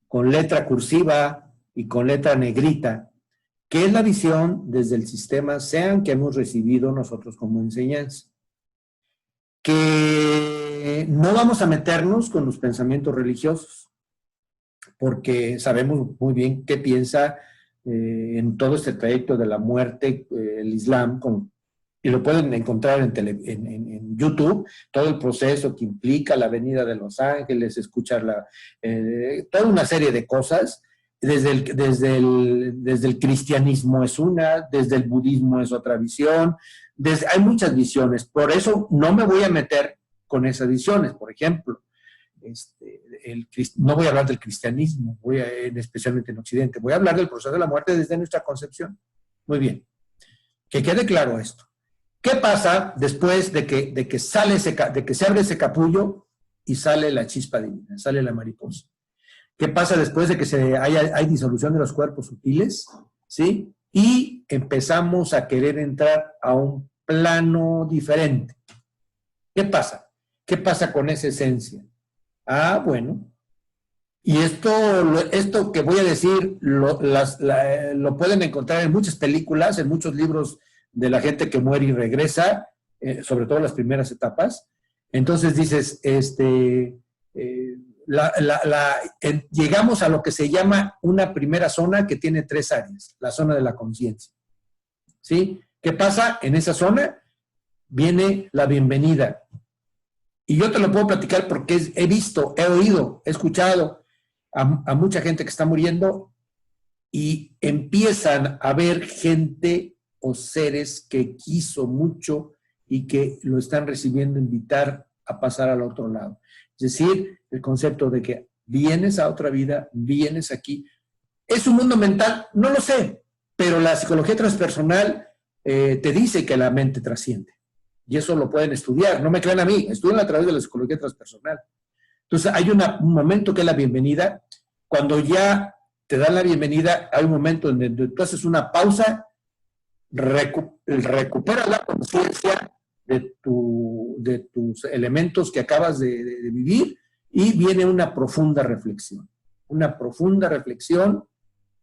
con letra cursiva y con letra negrita, que es la visión desde el sistema Sean que hemos recibido nosotros como enseñanza. Que no vamos a meternos con los pensamientos religiosos, porque sabemos muy bien qué piensa en todo este trayecto de la muerte el Islam, y lo pueden encontrar en YouTube, todo el proceso que implica la venida de los ángeles, escuchar toda una serie de cosas. Desde el cristianismo es una, desde el budismo es otra visión, hay muchas visiones, por eso no me voy a meter con esas visiones. Por ejemplo, no voy a hablar del cristianismo, especialmente en Occidente, voy a hablar del proceso de la muerte desde nuestra concepción. Muy bien, que quede claro esto. ¿Qué pasa después de que se abre ese capullo y sale la chispa divina, sale la mariposa? ¿Qué pasa después de que hay disolución de los cuerpos sutiles? ¿Sí? Y empezamos a querer entrar a un plano diferente. ¿Qué pasa? ¿Qué pasa con esa esencia? Ah, bueno. Y esto que voy a decir lo pueden encontrar en muchas películas, en muchos libros de la gente que muere y regresa, sobre todo en las primeras etapas. Entonces dices, llegamos a lo que se llama una primera zona que tiene 3 áreas, la zona de la conciencia. ¿Sí? ¿Qué pasa? En esa zona viene la bienvenida. Y yo te lo puedo platicar porque he visto, he oído, he escuchado a mucha gente que está muriendo y empiezan a ver gente o seres que quiso mucho y que lo están recibiendo, invitar a pasar al otro lado. Es decir, el concepto de que vienes a otra vida, vienes aquí. ¿Es un mundo mental? No lo sé, pero la psicología transpersonal te dice que la mente trasciende. Y eso lo pueden estudiar. No me crean a mí, estudian a través de la psicología transpersonal. Entonces, hay un momento que es la bienvenida. Cuando ya te dan la bienvenida, hay un momento en donde tú haces una pausa, recuperas la conciencia de tus elementos que acabas de vivir y viene una profunda reflexión. Una profunda reflexión,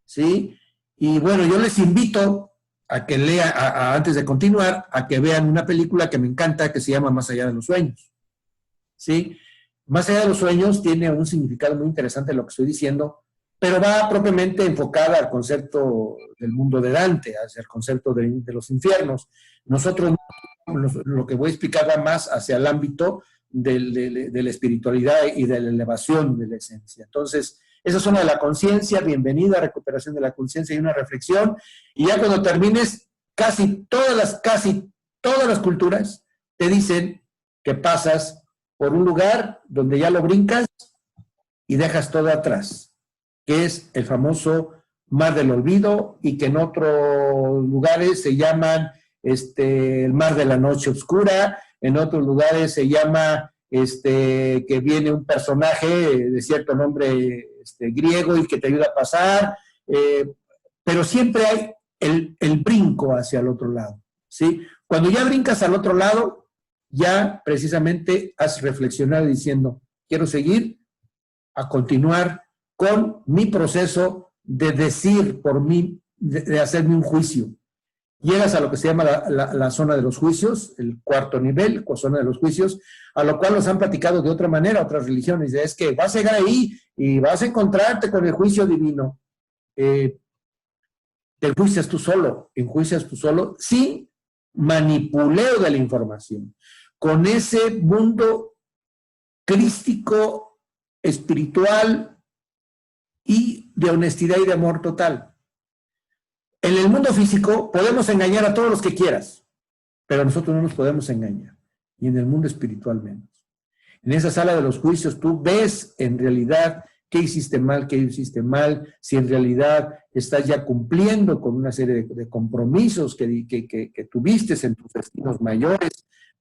¿sí? Y bueno, yo les invito a que lean, antes de continuar, a que vean una película que me encanta que se llama Más allá de los sueños, ¿sí? Más allá de los sueños tiene un significado muy interesante lo que estoy diciendo, pero va propiamente enfocada al concepto del mundo de Dante, hacia el concepto de los infiernos. Nosotros lo que voy a explicar va más hacia el ámbito de la espiritualidad y de la elevación de la esencia. Entonces, esa zona de la conciencia, bienvenida, recuperación de la conciencia y una reflexión, y ya cuando termines, casi todas las culturas te dicen que pasas por un lugar donde ya lo brincas y dejas todo atrás, que es el famoso mar del olvido, y que en otros lugares se llaman el mar de la noche oscura, en otros lugares se llama que viene un personaje de cierto nombre griego y que te ayuda a pasar, pero siempre hay el brinco hacia el otro lado, ¿sí? Cuando ya brincas al otro lado, ya precisamente has reflexionado diciendo, quiero seguir a continuar con mi proceso de decir por mí, de hacerme un juicio. Llegas a lo que se llama la zona de los juicios, el 4º nivel, zona de los juicios, a lo cual nos han platicado de otra manera otras religiones. Es que vas a llegar ahí y vas a encontrarte con el juicio divino. Te enjuicias tú solo, sin manipuleo de la información, con ese mundo crístico, espiritual y de honestidad y de amor total. En el mundo físico podemos engañar a todos los que quieras, pero nosotros no nos podemos engañar, y en el mundo espiritual menos. En esa sala de los juicios tú ves en realidad qué hiciste mal, si en realidad estás ya cumpliendo con una serie de compromisos que tuviste en tus destinos mayores,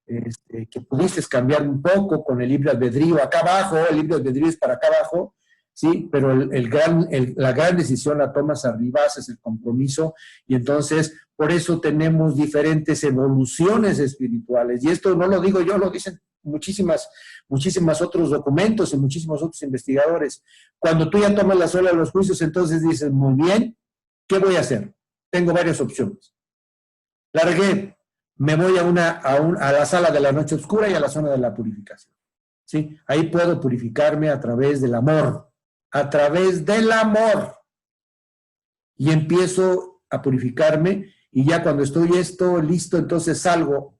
que pudiste cambiar un poco con el libre albedrío acá abajo, el libre albedrío es para acá abajo, ¿sí? Pero la gran decisión la tomas arriba, haces el compromiso, y entonces por eso tenemos diferentes evoluciones espirituales, y esto no lo digo yo, lo dicen muchísimas otros documentos y muchísimos otros investigadores. Cuando tú ya tomas la sola de los juicios, entonces dices, muy bien, ¿qué voy a hacer? Tengo varias opciones. La regué, me voy a la sala de la noche oscura y a la zona de la purificación. ¿Sí? Ahí puedo purificarme a través del amor. A través del amor. Y empiezo a purificarme, y ya cuando estoy listo, entonces salgo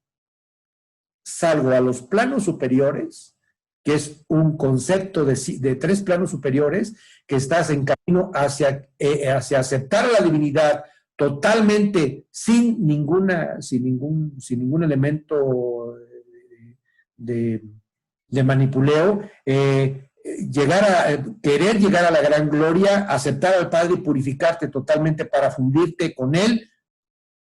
a los planos superiores, que es un concepto de 3 planos superiores, que estás en camino hacia aceptar a la divinidad totalmente, sin ningún elemento de manipuleo, querer llegar a la gran gloria, aceptar al Padre y purificarte totalmente para fundirte con Él,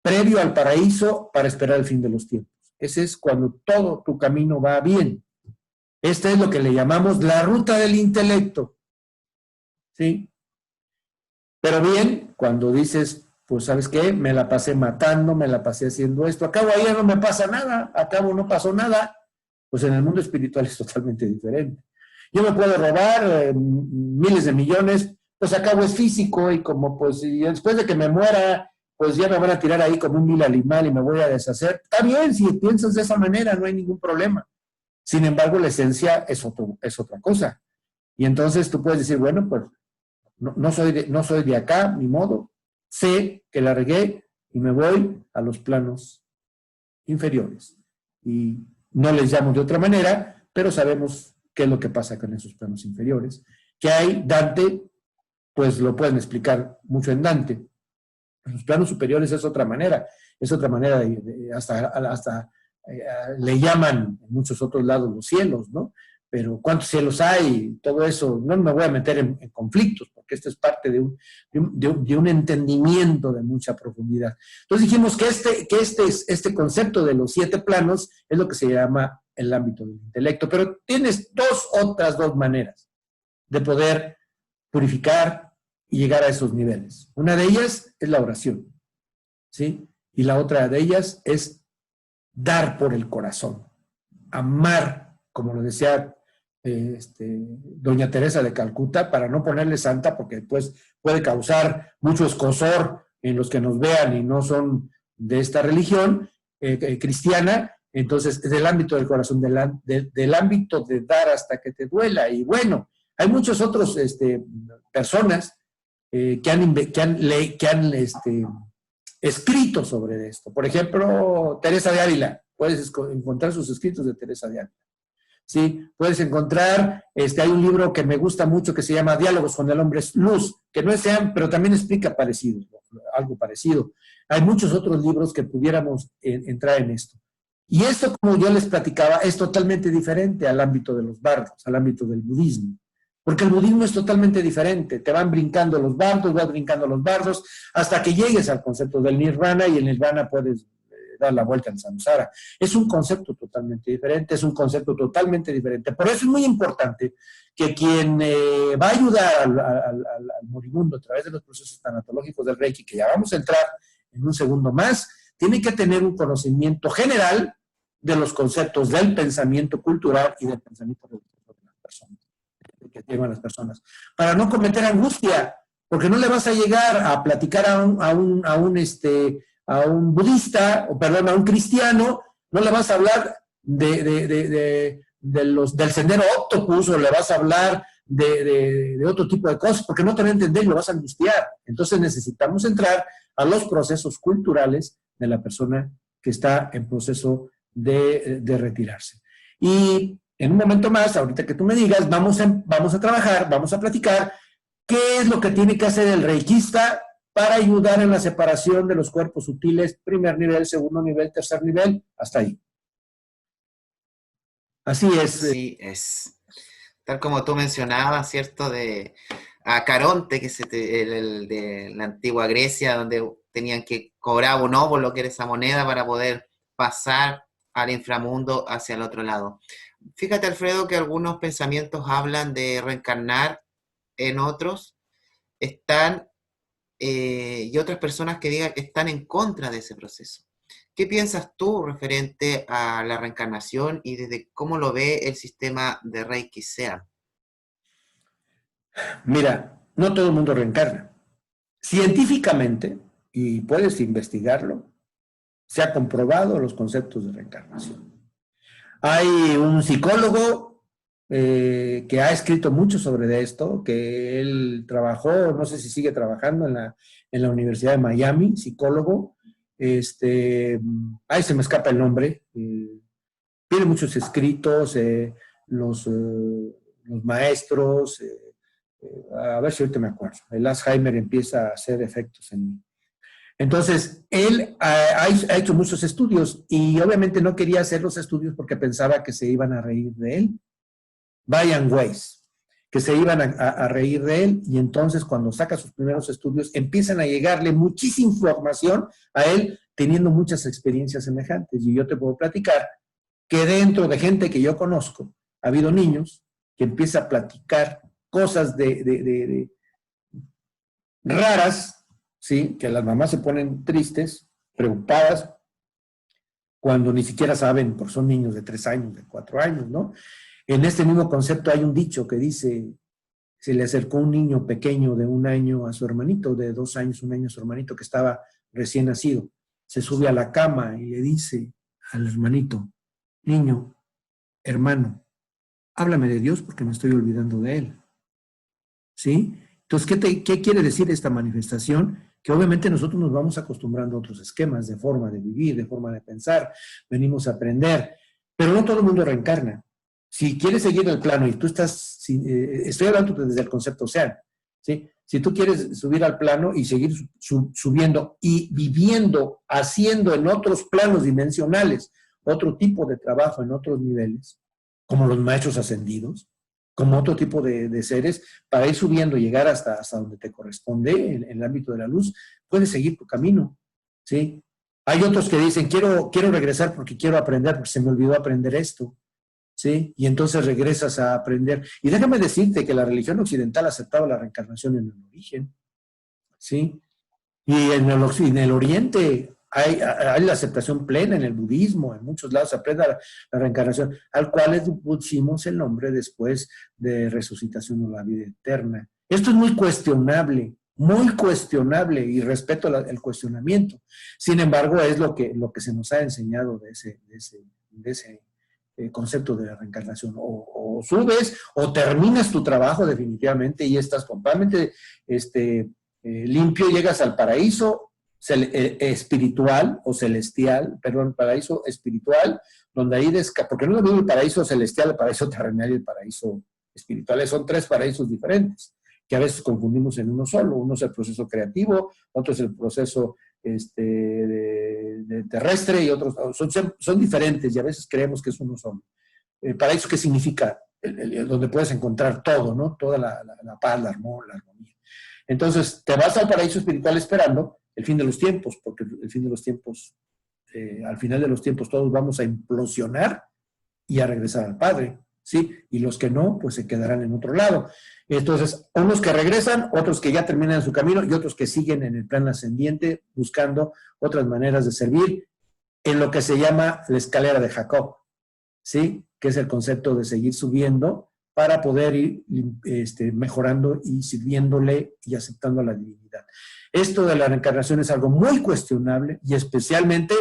previo al paraíso, para esperar el fin de los tiempos. Ese es cuando todo tu camino va bien. Este es lo que le llamamos la ruta del intelecto. ¿Sí? Pero bien, cuando dices, pues ¿sabes qué? Me la pasé matando, me la pasé haciendo esto, acabo ahí no me pasa nada, acabo no pasó nada. Pues en el mundo espiritual es totalmente diferente. Yo me puedo robar miles de millones, pues acabo es físico, y como pues y después de que me muera, pues ya me van a tirar ahí como un vil animal y me voy a deshacer. Está bien, si piensas de esa manera, no hay ningún problema. Sin embargo, la esencia es otra cosa. Y entonces tú puedes decir, bueno, pues no soy de acá, ni modo. Sé que la regué y me voy a los planos inferiores. Y no les llamo de otra manera, pero sabemos qué es lo que pasa con esos planos inferiores. Que hay, Dante, pues lo pueden explicar mucho en Dante. Los planos superiores es otra manera hasta le llaman en muchos otros lados los cielos, ¿no? Pero ¿cuántos cielos hay? Todo eso, no me voy a meter en conflictos, porque esto es parte de un entendimiento de mucha profundidad. Entonces dijimos que este concepto de los 7 planos es lo que se llama el ámbito del intelecto, pero tienes otras dos maneras de poder purificar y llegar a esos niveles. Una de ellas es la oración, ¿sí? Y la otra de ellas es dar por el corazón, amar, como lo decía doña Teresa de Calcuta, para no ponerle santa, porque después puede causar mucho escozor en los que nos vean y no son de esta religión cristiana. Entonces, del ámbito del corazón, del ámbito de dar hasta que te duela. Y bueno, hay muchos otros personas que han escrito sobre esto. Por ejemplo, Teresa de Ávila. Puedes encontrar sus escritos de Teresa de Ávila. Sí, puedes encontrar, hay un libro que me gusta mucho que se llama Diálogos con el hombre luz, que no es sean, pero también explica algo parecido. Hay muchos otros libros que pudiéramos entrar en esto. Y esto, como yo les platicaba, es totalmente diferente al ámbito de los bardos, al ámbito del budismo. Porque el budismo es totalmente diferente. Te van brincando los bardos, vas brincando los bardos, hasta que llegues al concepto del nirvana, y en el nirvana puedes dar la vuelta en samsara. Es un concepto totalmente diferente, Por eso es muy importante que quien va a ayudar al moribundo a través de los procesos tanatológicos del Reiki, que ya vamos a entrar en un segundo más, tiene que tener un conocimiento general de los conceptos del pensamiento cultural y del pensamiento religioso de las personas, que llevan las personas, para no cometer angustia, porque no le vas a llegar a platicar a un budista, a un cristiano, no le vas a hablar del sendero octopus, o le vas a hablar de otro tipo de cosas, porque no te va a entender y lo vas a angustiar. Entonces necesitamos entrar a los procesos culturales de la persona que está en proceso de retirarse. Y en un momento más, ahorita que tú me digas, vamos a trabajar, vamos a platicar qué es lo que tiene que hacer el reikista para ayudar en la separación de los cuerpos sutiles, primer nivel, segundo nivel, tercer nivel, hasta ahí. Así es. Así es. Tal como tú mencionabas, ¿cierto? A Caronte, que el de la antigua Grecia, donde tenían que cobrar un óbolo, que era esa moneda, para poder pasar al inframundo hacia el otro lado. Fíjate, Alfredo, que algunos pensamientos hablan de reencarnar en otros, y otras personas que digan que están en contra de ese proceso. ¿Qué piensas tú referente a la reencarnación y desde cómo lo ve el sistema de Reiki SEA? Mira, no todo el mundo reencarna. Científicamente, y puedes investigarlo, se ha comprobado los conceptos de reencarnación. Hay un psicólogo que ha escrito mucho sobre esto, que él trabajó, no sé si sigue trabajando en la Universidad de Miami, psicólogo. Ahí se me escapa el nombre. Tiene muchos escritos, los maestros, a ver si ahorita me acuerdo. El Alzheimer empieza a hacer efectos en mí. Entonces, él ha hecho muchos estudios y obviamente no quería hacer los estudios porque pensaba que se iban a reír de él. Brian Weiss, que se iban a reír de él, y entonces cuando saca sus primeros estudios empiezan a llegarle muchísima información a él, teniendo muchas experiencias semejantes. Y yo te puedo platicar que dentro de gente que yo conozco, ha habido niños que empiezan a platicar cosas raras, ¿sí? Que las mamás se ponen tristes, preocupadas, cuando ni siquiera saben, porque son niños de 3 años, de 4 años, ¿no? En este mismo concepto hay un dicho que dice, se le acercó un niño pequeño de 1 año a su hermanito, de 2 años, 1 año a su hermanito que estaba recién nacido. Se sube a la cama y le dice al hermanito, niño, hermano, háblame de Dios porque me estoy olvidando de Él. ¿Sí? Entonces, ¿qué quiere decir esta manifestación? Que obviamente nosotros nos vamos acostumbrando a otros esquemas de forma de vivir, de forma de pensar, venimos a aprender, pero no todo el mundo reencarna. Si quieres seguir el plano y tú estoy hablando desde el concepto SEA, ¿sí? Si tú quieres subir al plano y seguir subiendo y viviendo, haciendo en otros planos dimensionales otro tipo de trabajo en otros niveles, como los maestros ascendidos, como otro tipo de seres, para ir subiendo, llegar hasta donde te corresponde, en el ámbito de la luz, puedes seguir tu camino, ¿sí? Hay otros que dicen, quiero regresar porque quiero aprender, porque se me olvidó aprender esto, ¿sí? Y entonces regresas a aprender. Y déjame decirte que la religión occidental aceptaba la reencarnación en el origen, ¿sí? Y en el Oriente hay la aceptación plena, en el budismo, en muchos lados se aprende la reencarnación, al cual le pusimos el nombre después de resucitación o la vida eterna. Esto es muy cuestionable, y respeto el cuestionamiento. Sin embargo, es lo que se nos ha enseñado de ese concepto de la reencarnación. O subes o terminas tu trabajo definitivamente y estás completamente limpio, llegas al paraíso espiritual o celestial, perdón, paraíso espiritual, donde ahí porque no es lo mismo el paraíso celestial, el paraíso terrenal y el paraíso espiritual, son 3 paraísos diferentes, que a veces confundimos en uno solo. Uno es el proceso creativo, otro es el proceso terrestre y otros son diferentes y a veces creemos que es uno solo. El paraíso, ¿qué significa? Donde puedes encontrar todo, ¿no? Toda la paz, la armonía. Entonces, te vas al paraíso espiritual esperando el fin de los tiempos, porque el fin de los tiempos, al final de los tiempos todos vamos a implosionar y a regresar al Padre, ¿sí? Y los que no, pues se quedarán en otro lado. Entonces, unos que regresan, otros que ya terminan su camino y otros que siguen en el plan ascendiente buscando otras maneras de servir en lo que se llama la escalera de Jacob, ¿sí? Que es el concepto de seguir subiendo para poder ir mejorando y sirviéndole y aceptando la divinidad. Esto de la reencarnación es algo muy cuestionable y especialmente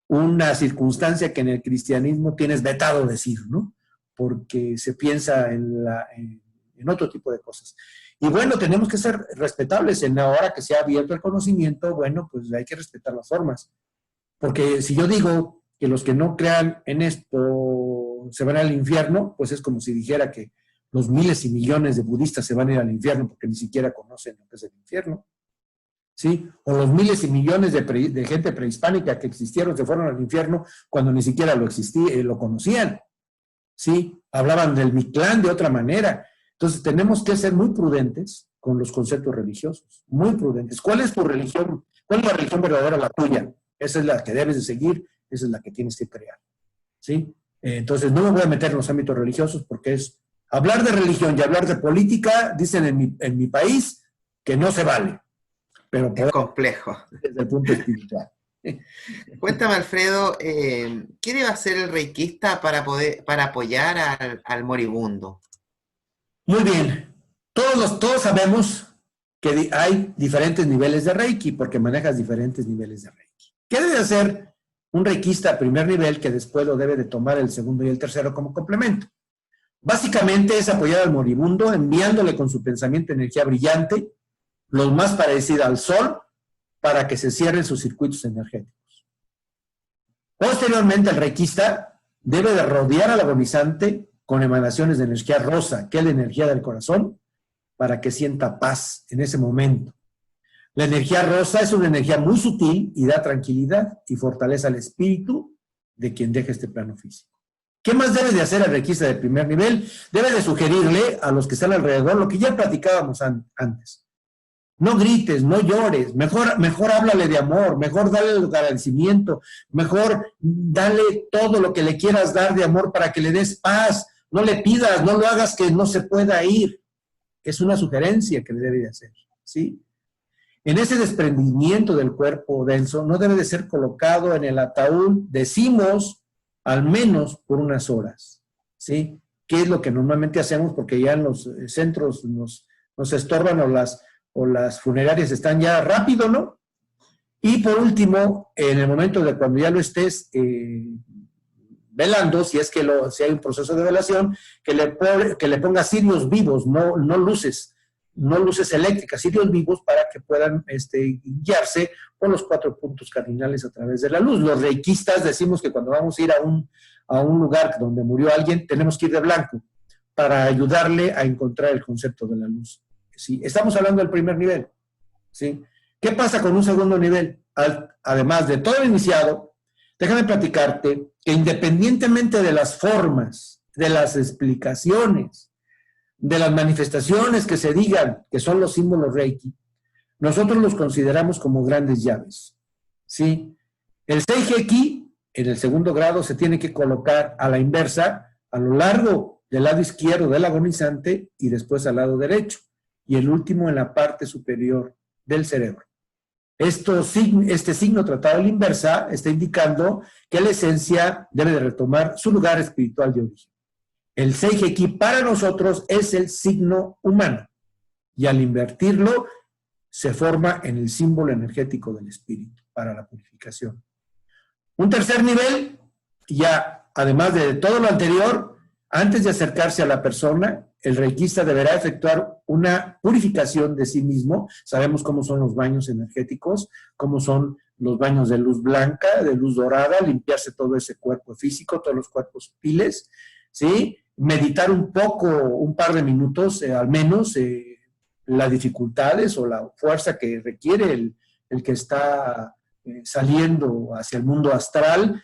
una circunstancia que en el cristianismo tienes vetado decir, ¿no? Porque se piensa en otro tipo de cosas. Y bueno, tenemos que ser respetables. En la hora que se ha abierto el conocimiento, bueno, pues hay que respetar las formas. Porque si yo digo que los que no crean en esto se van al infierno, pues es como si dijera que los miles y millones de budistas se van a ir al infierno porque ni siquiera conocen lo que es el infierno. ¿sí? O los miles y millones de gente prehispánica que existieron, se fueron al infierno cuando ni siquiera lo conocían, ¿sí? Hablaban del Mictlán de otra manera. Entonces tenemos que ser muy prudentes con los conceptos religiosos, muy prudentes. ¿Cuál es tu religión? ¿Cuál es la religión verdadera, la tuya? Esa es la que debes de seguir, esa es la que tienes que crear, ¿sí? Entonces no me voy a meter en los ámbitos religiosos porque es hablar de religión y hablar de política, dicen en mi país, que no se vale. Pero es complejo. Desde el punto espiritual. Cuéntame, Alfredo, ¿qué debe hacer el reikista para apoyar al moribundo? Muy bien. Todos sabemos que hay diferentes niveles de Reiki, porque manejas diferentes niveles de Reiki. ¿Qué debe hacer un reikista a primer nivel que después lo debe de tomar el segundo y el tercero como complemento? Básicamente es apoyar al moribundo enviándole con su pensamiento energía brillante, lo más parecida al sol, para que se cierren sus circuitos energéticos. Posteriormente, el reikista debe de rodear al agonizante con emanaciones de energía rosa, que es la energía del corazón, para que sienta paz en ese momento. La energía rosa es una energía muy sutil y da tranquilidad y fortaleza al espíritu de quien deja este plano físico. ¿Qué más debe de hacer el reikista de primer nivel? Debe de sugerirle a los que están alrededor lo que ya platicábamos antes. No grites, no llores, mejor háblale de amor, mejor dale el agradecimiento, mejor dale todo lo que le quieras dar de amor para que le des paz. No le pidas, no lo hagas que no se pueda ir. Es una sugerencia que le debe de hacer, ¿sí? En ese desprendimiento del cuerpo denso no debe de ser colocado en el ataúd, decimos, al menos por unas horas, ¿sí? ¿Qué es lo que normalmente hacemos? Porque ya en los centros nos estorban o las funerarias están ya rápido, ¿no? Y por último, en el momento de cuando ya lo estés velando, si hay un proceso de velación, que le pongas cirios vivos, no luces eléctricas, cirios vivos para que puedan guiarse por los 4 puntos cardinales a través de la luz. Los reikistas decimos que cuando vamos a ir a un lugar donde murió alguien, tenemos que ir de blanco para ayudarle a encontrar el concepto de la luz. ¿Sí? Estamos hablando del primer nivel, ¿sí? ¿Qué pasa con un segundo nivel? Además de todo iniciado, déjame platicarte que independientemente de las formas, de las explicaciones, de las manifestaciones que se digan que son los símbolos Reiki, nosotros los consideramos como grandes llaves, ¿sí? El Seigeki, en el segundo grado, se tiene que colocar a la inversa, a lo largo del lado izquierdo del agonizante y después al lado derecho, y el último en la parte superior del cerebro. Este signo tratado a la inversa está indicando que la esencia debe de retomar su lugar espiritual de origen. El Seigeki para nosotros es el signo humano, y al invertirlo se forma en el símbolo energético del espíritu para la purificación. Un tercer nivel, ya además de todo lo anterior, antes de acercarse a la persona, el reikista deberá efectuar una purificación de sí mismo. Sabemos cómo son los baños energéticos, cómo son los baños de luz blanca, de luz dorada, limpiarse todo ese cuerpo físico, todos los cuerpos sutiles, ¿sí? Meditar un poco, un par de minutos, al menos, las dificultades o la fuerza que requiere el que está saliendo hacia el mundo astral,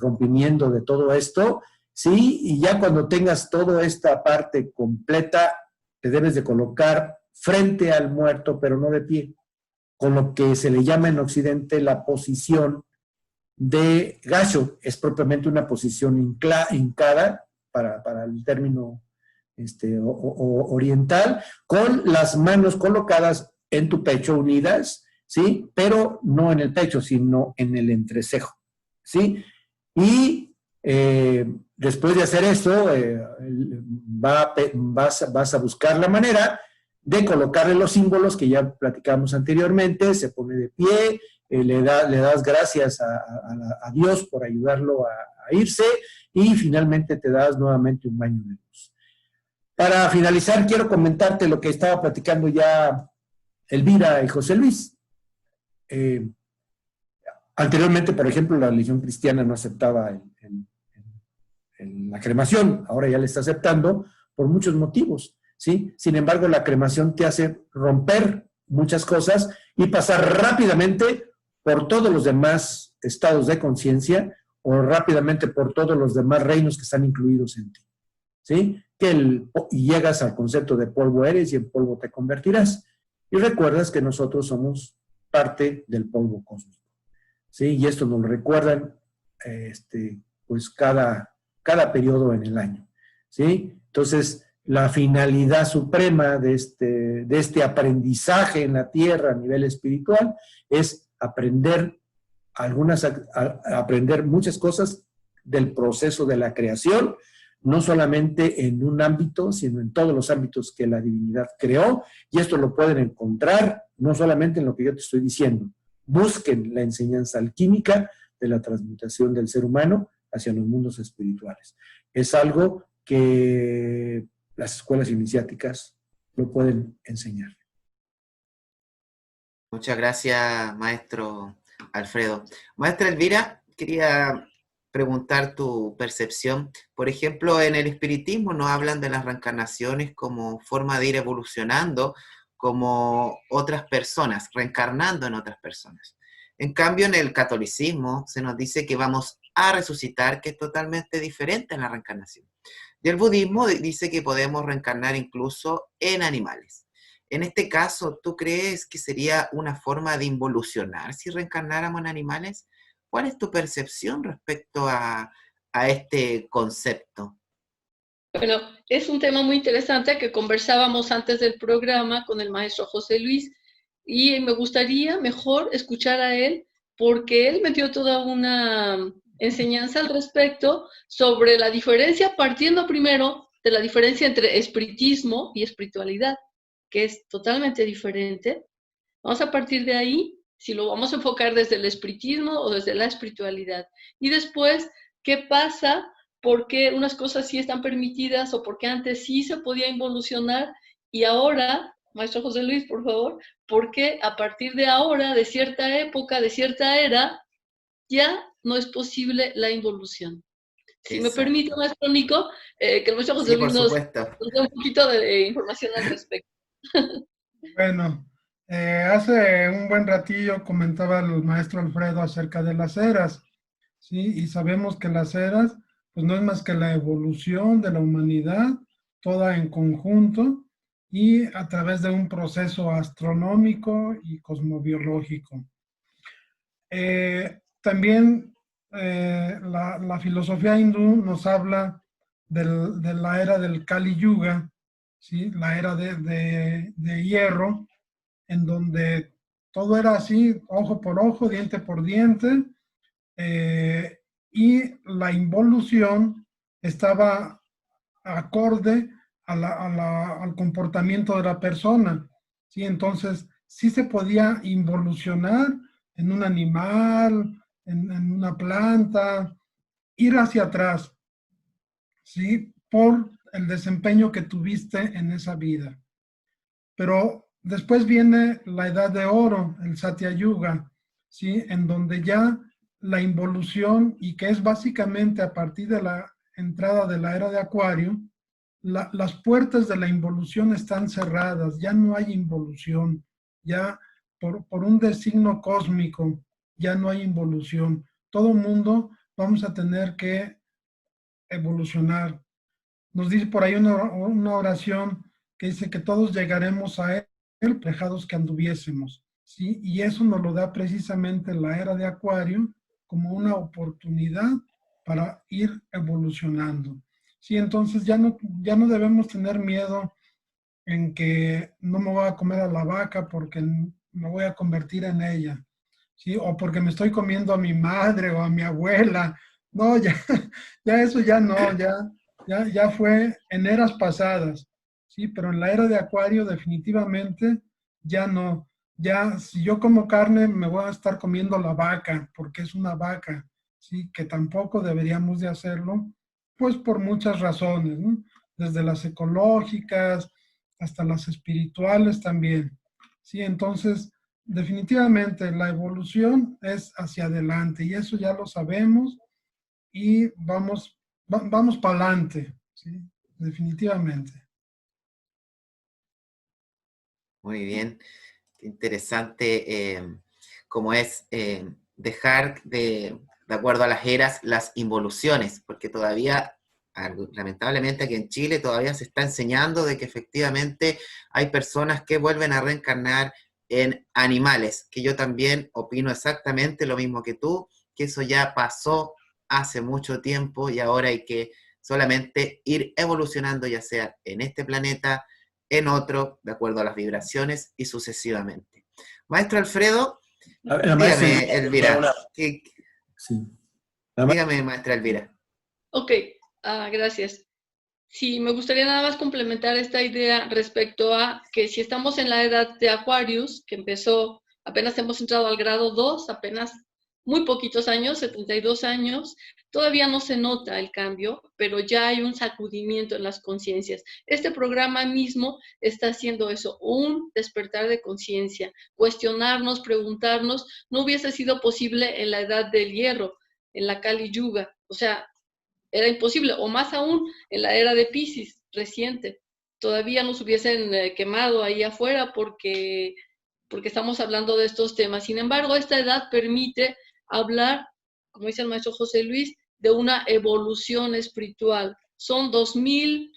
rompimiento de todo esto, ¿sí? Y ya cuando tengas toda esta parte completa, te debes de colocar frente al muerto, pero no de pie, con lo que se le llama en Occidente la posición de gacho. Es propiamente una posición hincada, para el término oriental, con las manos colocadas en tu pecho unidas, ¿sí? Pero no en el pecho, sino en el entrecejo, ¿sí? Y después de hacer esto, vas a buscar la manera de colocarle los símbolos que ya platicamos anteriormente. Se pone de pie, le das gracias a Dios por ayudarlo a irse, y finalmente te das nuevamente un baño de luz. Para finalizar, quiero comentarte lo que estaba platicando ya Elvira y José Luis. Anteriormente, por ejemplo, la religión cristiana no aceptaba la cremación, ahora ya la está aceptando por muchos motivos, ¿sí? Sin embargo, la cremación te hace romper muchas cosas y pasar rápidamente por todos los demás estados de conciencia o rápidamente por todos los demás reinos que están incluidos en ti. ¿Sí? Y llegas al concepto de polvo eres y en polvo te convertirás. Y recuerdas que nosotros somos parte del polvo cósmico. ¿Sí? Y esto nos lo recuerdan pues cada periodo en el año. ¿Sí? Entonces, la finalidad suprema de este aprendizaje en la Tierra a nivel espiritual es aprender aprender muchas cosas del proceso de la creación, no solamente en un ámbito, sino en todos los ámbitos que la divinidad creó, y esto lo pueden encontrar no solamente en lo que yo te estoy diciendo. Busquen la enseñanza alquímica de la transmutación del ser humano hacia los mundos espirituales. Es algo que las escuelas iniciáticas lo pueden enseñar. Muchas gracias, maestro Alfredo. Maestra Elvira, quería preguntar tu percepción. Por ejemplo, en el espiritismo nos hablan de las reencarnaciones como forma de ir evolucionando como otras personas, reencarnando en otras personas. En cambio, en el catolicismo se nos dice que vamos a resucitar, que es totalmente diferente en la reencarnación. Y el budismo dice que podemos reencarnar incluso en animales. En este caso, ¿tú crees que sería una forma de involucionar si reencarnáramos en animales? ¿Cuál es tu percepción respecto a este concepto? Bueno, es un tema muy interesante que conversábamos antes del programa con el maestro José Luis y me gustaría mejor escuchar a él porque él me dio toda una enseñanza al respecto sobre la diferencia, partiendo primero de la diferencia entre espiritismo y espiritualidad, que es totalmente diferente. Vamos a partir de ahí, si lo vamos a enfocar desde el espiritismo o desde la espiritualidad. Y después, ¿qué pasa? ¿Por qué unas cosas sí están permitidas o por qué antes sí se podía involucionar y ahora, maestro José Luis, por favor, por qué a partir de ahora, de cierta época, de cierta era, ya no es posible la involución? Si Exacto. me permite, maestro Nico, que el maestro José Luis nos dé un poquito de información al respecto. Bueno, hace un buen ratillo comentaba el maestro Alfredo acerca de las eras, ¿sí? Y sabemos que las eras, pues no es más que la evolución de la humanidad, toda en conjunto y a través de un proceso astronómico y cosmobiológico. También la filosofía hindú nos habla de la era del Kali Yuga, ¿sí? La era de hierro, en donde todo era así, ojo por ojo, diente por diente, y la involución estaba acorde al comportamiento de la persona, ¿sí? Entonces, sí se podía involucionar en un animal, en una planta, ir hacia atrás, ¿sí? Por el desempeño que tuviste en esa vida. Pero después viene la edad de oro, el Satya Yuga, ¿sí? En donde ya la involución, y que es básicamente a partir de la entrada de la era de Acuario, las puertas de la involución están cerradas, ya no hay involución, ya por un designio cósmico, ya no hay involución. Todo mundo vamos a tener que evolucionar. Nos dice por ahí una oración que dice que todos llegaremos a él, dejados que anduviésemos, ¿sí? Y eso nos lo da precisamente la era de Acuario como una oportunidad para ir evolucionando. Sí, entonces ya no debemos tener miedo en que no me voy a comer a la vaca porque me voy a convertir en ella, ¿sí? O porque me estoy comiendo a mi madre o a mi abuela. No, ya eso ya no, ya fue en eras pasadas, ¿sí? Pero en la era de Acuario definitivamente ya no. Ya si yo como carne me voy a estar comiendo la vaca porque es una vaca, ¿sí? Que tampoco deberíamos de hacerlo, pues por muchas razones, ¿no? Desde las ecológicas hasta las espirituales también, ¿sí? Entonces, definitivamente la evolución es hacia adelante y eso ya lo sabemos y vamos para adelante, ¿sí? Definitivamente. Muy bien. Qué interesante como es dejar de acuerdo a las eras, las involuciones, porque todavía, lamentablemente aquí en Chile, todavía se está enseñando de que efectivamente hay personas que vuelven a reencarnar en animales, que yo también opino exactamente lo mismo que tú, que eso ya pasó hace mucho tiempo y ahora hay que solamente ir evolucionando, ya sea en este planeta, en otro, de acuerdo a las vibraciones y sucesivamente. Maestro Alfredo, La maestra dígame, Elvira, sí. dígame, maestra Elvira. Ok, gracias. Sí, me gustaría nada más complementar esta idea respecto a que si estamos en la edad de Aquarius, que empezó, apenas hemos entrado al grado 2, apenas muy poquitos años, 72 años, todavía no se nota el cambio, pero ya hay un sacudimiento en las conciencias. Este programa mismo está haciendo eso, un despertar de conciencia, cuestionarnos, preguntarnos, no hubiese sido posible en la edad del hierro, en la Kali Yuga, o sea, era imposible, o más aún en la era de Piscis reciente. Todavía nos hubiesen quemado ahí afuera porque estamos hablando de estos temas. Sin embargo, esta edad permite hablar, como dice el maestro José Luis, de una evolución espiritual. Son 2000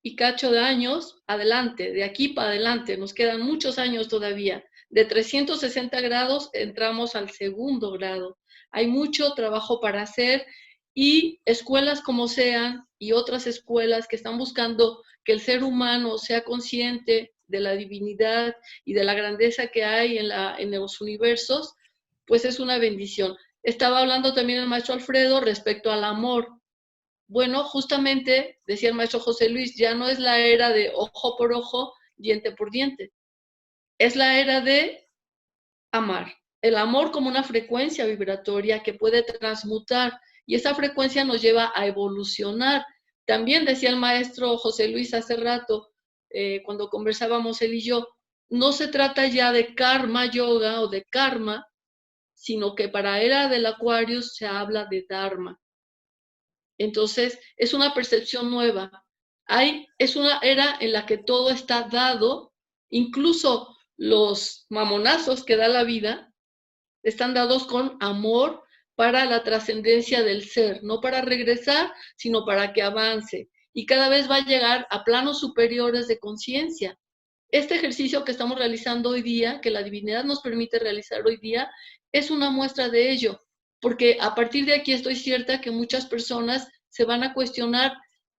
y cacho de años adelante, de aquí para adelante, nos quedan muchos años todavía. De 360 grados entramos al segundo grado. Hay mucho trabajo para hacer y escuelas como sean y otras escuelas que están buscando que el ser humano sea consciente de la divinidad y de la grandeza que hay en los universos, pues es una bendición. Estaba hablando también el maestro Alfredo respecto al amor. Bueno, justamente, decía el maestro José Luis, ya no es la era de ojo por ojo, diente por diente. Es la era de amar. El amor como una frecuencia vibratoria que puede transmutar y esa frecuencia nos lleva a evolucionar. También decía el maestro José Luis hace rato, cuando conversábamos él y yo, no se trata ya de karma yoga o de karma, sino que para era del Aquarius se habla de dharma. Entonces, es una percepción nueva. Es una era en la que todo está dado, incluso los mamonazos que da la vida, están dados con amor para la trascendencia del ser, no para regresar, sino para que avance. Y cada vez va a llegar a planos superiores de conciencia. Este ejercicio que estamos realizando hoy día, que la divinidad nos permite realizar hoy día, es una muestra de ello, porque a partir de aquí estoy cierta que muchas personas se van a cuestionar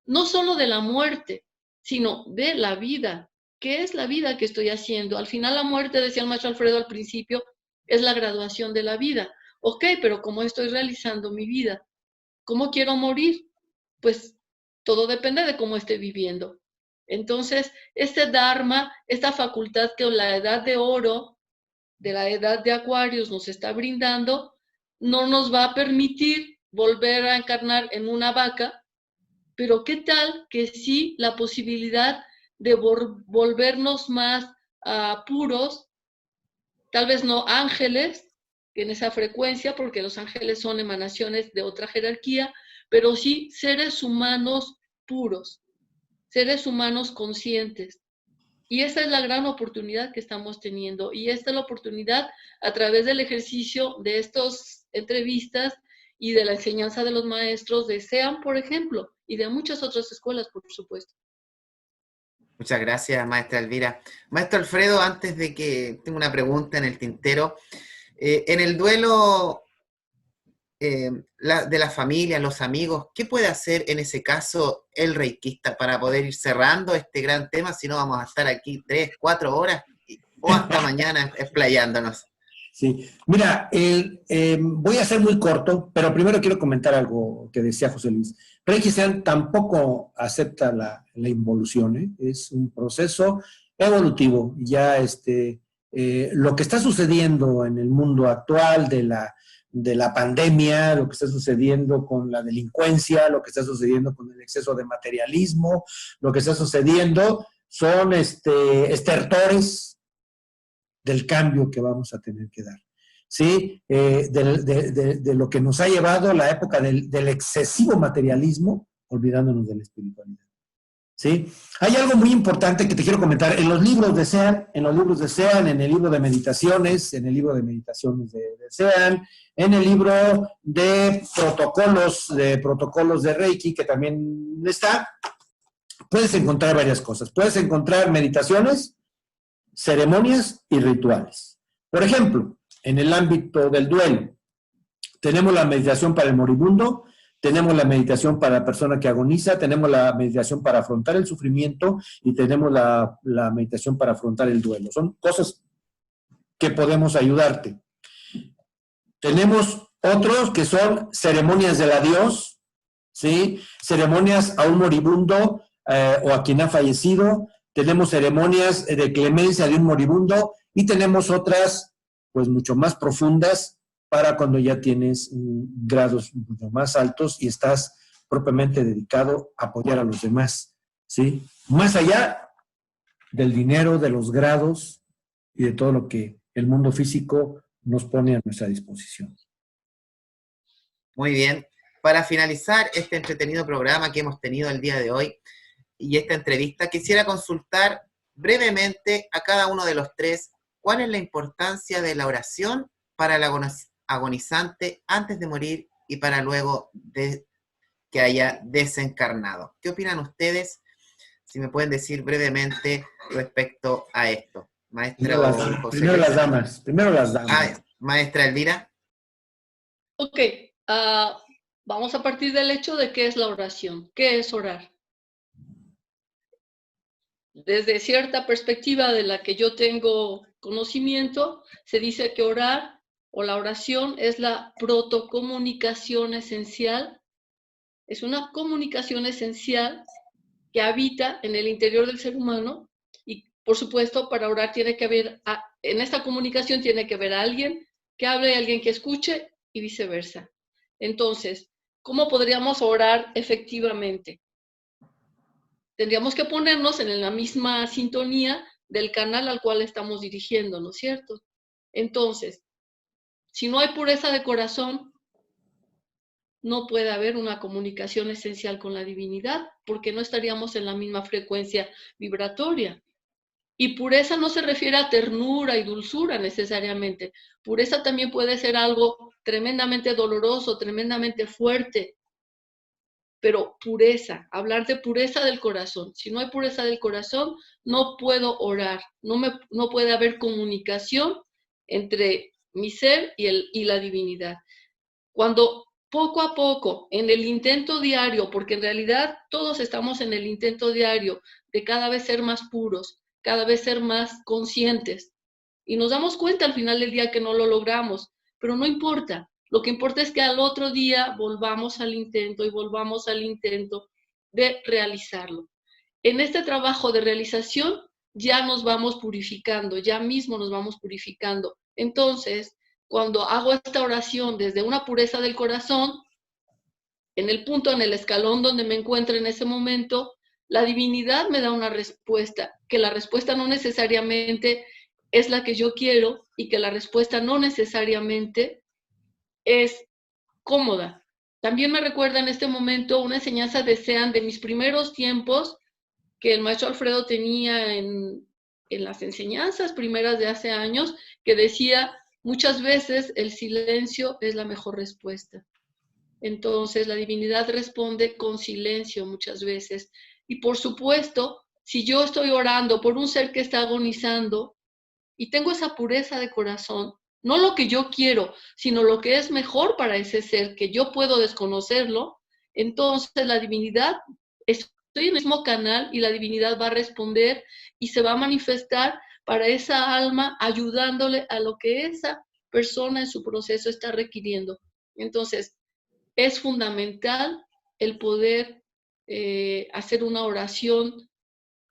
no solo de la muerte, sino de la vida. ¿Qué es la vida que estoy haciendo? Al final la muerte, decía el maestro Alfredo al principio, es la graduación de la vida. Ok, pero ¿cómo estoy realizando mi vida? ¿Cómo quiero morir? Pues todo depende de cómo esté viviendo. Entonces, este Dharma, esta facultad que la edad de oro, de la edad de Acuarios nos está brindando, no nos va a permitir volver a encarnar en una vaca, pero ¿qué tal que sí la posibilidad de volvernos más puros, tal vez no ángeles, en esa frecuencia, porque los ángeles son emanaciones de otra jerarquía, pero sí seres humanos puros, seres humanos conscientes. Y esa es la gran oportunidad que estamos teniendo. Y esta es la oportunidad a través del ejercicio de estas entrevistas y de la enseñanza de los maestros de SEAM, por ejemplo, y de muchas otras escuelas, por supuesto. Muchas gracias, maestra Elvira. Maestro Alfredo, antes de que tengo una pregunta en el tintero, en el duelo de la familia, los amigos, ¿qué puede hacer en ese caso el reikista para poder ir cerrando este gran tema? Si no, vamos a estar aquí 3, 4 horas o hasta mañana explayándonos. Sí, mira, voy a ser muy corto, pero primero quiero comentar algo que decía José Luis. Reiki-san tampoco acepta la involución, ¿eh? Es un proceso evolutivo. Ya lo que está sucediendo en el mundo actual de la pandemia, lo que está sucediendo con la delincuencia, lo que está sucediendo con el exceso de materialismo, lo que está sucediendo son estertores del cambio que vamos a tener que dar, ¿sí? De lo que nos ha llevado a la época del excesivo materialismo, olvidándonos de la espiritualidad. ¿sí? Hay algo muy importante que te quiero comentar. En los libros de Sean, en el libro de meditaciones, en el libro de meditaciones de Sean, en el libro de protocolos de Reiki, que también está, puedes encontrar varias cosas. Puedes encontrar meditaciones, ceremonias y rituales. Por ejemplo, en el ámbito del duelo, tenemos la meditación para el moribundo, tenemos la meditación para la persona que agoniza, tenemos la meditación para afrontar el sufrimiento y tenemos la meditación para afrontar el duelo. Son cosas que podemos ayudarte. Tenemos otros que son ceremonias del adiós, ¿sí? Ceremonias a un moribundo o a quien ha fallecido. Tenemos ceremonias de clemencia de un moribundo y tenemos otras, pues, mucho más profundas para cuando ya tienes grados mucho más altos y estás propiamente dedicado a apoyar a los demás, ¿sí? Más allá del dinero, de los grados y de todo lo que el mundo físico nos pone a nuestra disposición. Muy bien. Para finalizar este entretenido programa que hemos tenido el día de hoy y esta entrevista, quisiera consultar brevemente a cada uno de los tres cuál es la importancia de la oración para el agonizante antes de morir y para luego de que haya desencarnado. ¿Qué opinan ustedes? Si me pueden decir brevemente respecto a esto. Maestro José Primero Luis. las damas. Maestra Elvira. Ok, vamos a partir del hecho de qué es la oración, qué es orar. Desde cierta perspectiva de la que yo tengo conocimiento, se dice que orar o la oración es la protocomunicación esencial, es una comunicación esencial que habita en el interior del ser humano y, por supuesto, para orar tiene que haber, en esta comunicación tiene que haber alguien que hable y alguien que escuche y viceversa. Entonces, ¿cómo podríamos orar efectivamente? Tendríamos que ponernos en la misma sintonía del canal al cual estamos dirigiendo, ¿no es cierto? Entonces, si no hay pureza de corazón, no puede haber una comunicación esencial con la divinidad, porque no estaríamos en la misma frecuencia vibratoria. Y pureza no se refiere a ternura y dulzura necesariamente. Pureza también puede ser algo tremendamente doloroso, tremendamente fuerte, pero pureza, hablar de pureza del corazón. Si no hay pureza del corazón, no puedo orar, no puede haber comunicación entre mi ser y la divinidad. Cuando poco a poco, en el intento diario, porque en realidad todos estamos en el intento diario de cada vez ser más puros, cada vez ser más conscientes, y nos damos cuenta al final del día que no lo logramos, pero no importa. Lo que importa es que al otro día volvamos al intento y volvamos al intento de realizarlo. En este trabajo de realización ya nos vamos purificando, ya mismo nos vamos purificando. Entonces, cuando hago esta oración desde una pureza del corazón, en el punto, en el escalón donde me encuentro en ese momento, la divinidad me da una respuesta, que la respuesta no necesariamente es la que yo quiero y que la respuesta no necesariamente es cómoda. También me recuerda en este momento una enseñanza de Sean de mis primeros tiempos que el maestro Alfredo tenía en las enseñanzas primeras de hace años, que decía, muchas veces el silencio es la mejor respuesta. Entonces la divinidad responde con silencio muchas veces. Y por supuesto, si yo estoy orando por un ser que está agonizando y tengo esa pureza de corazón, no lo que yo quiero, sino lo que es mejor para ese ser, que yo puedo desconocerlo, entonces la divinidad, estoy en el mismo canal y la divinidad va a responder y se va a manifestar para esa alma, ayudándole a lo que esa persona en su proceso está requiriendo. Entonces, es fundamental el poder hacer una oración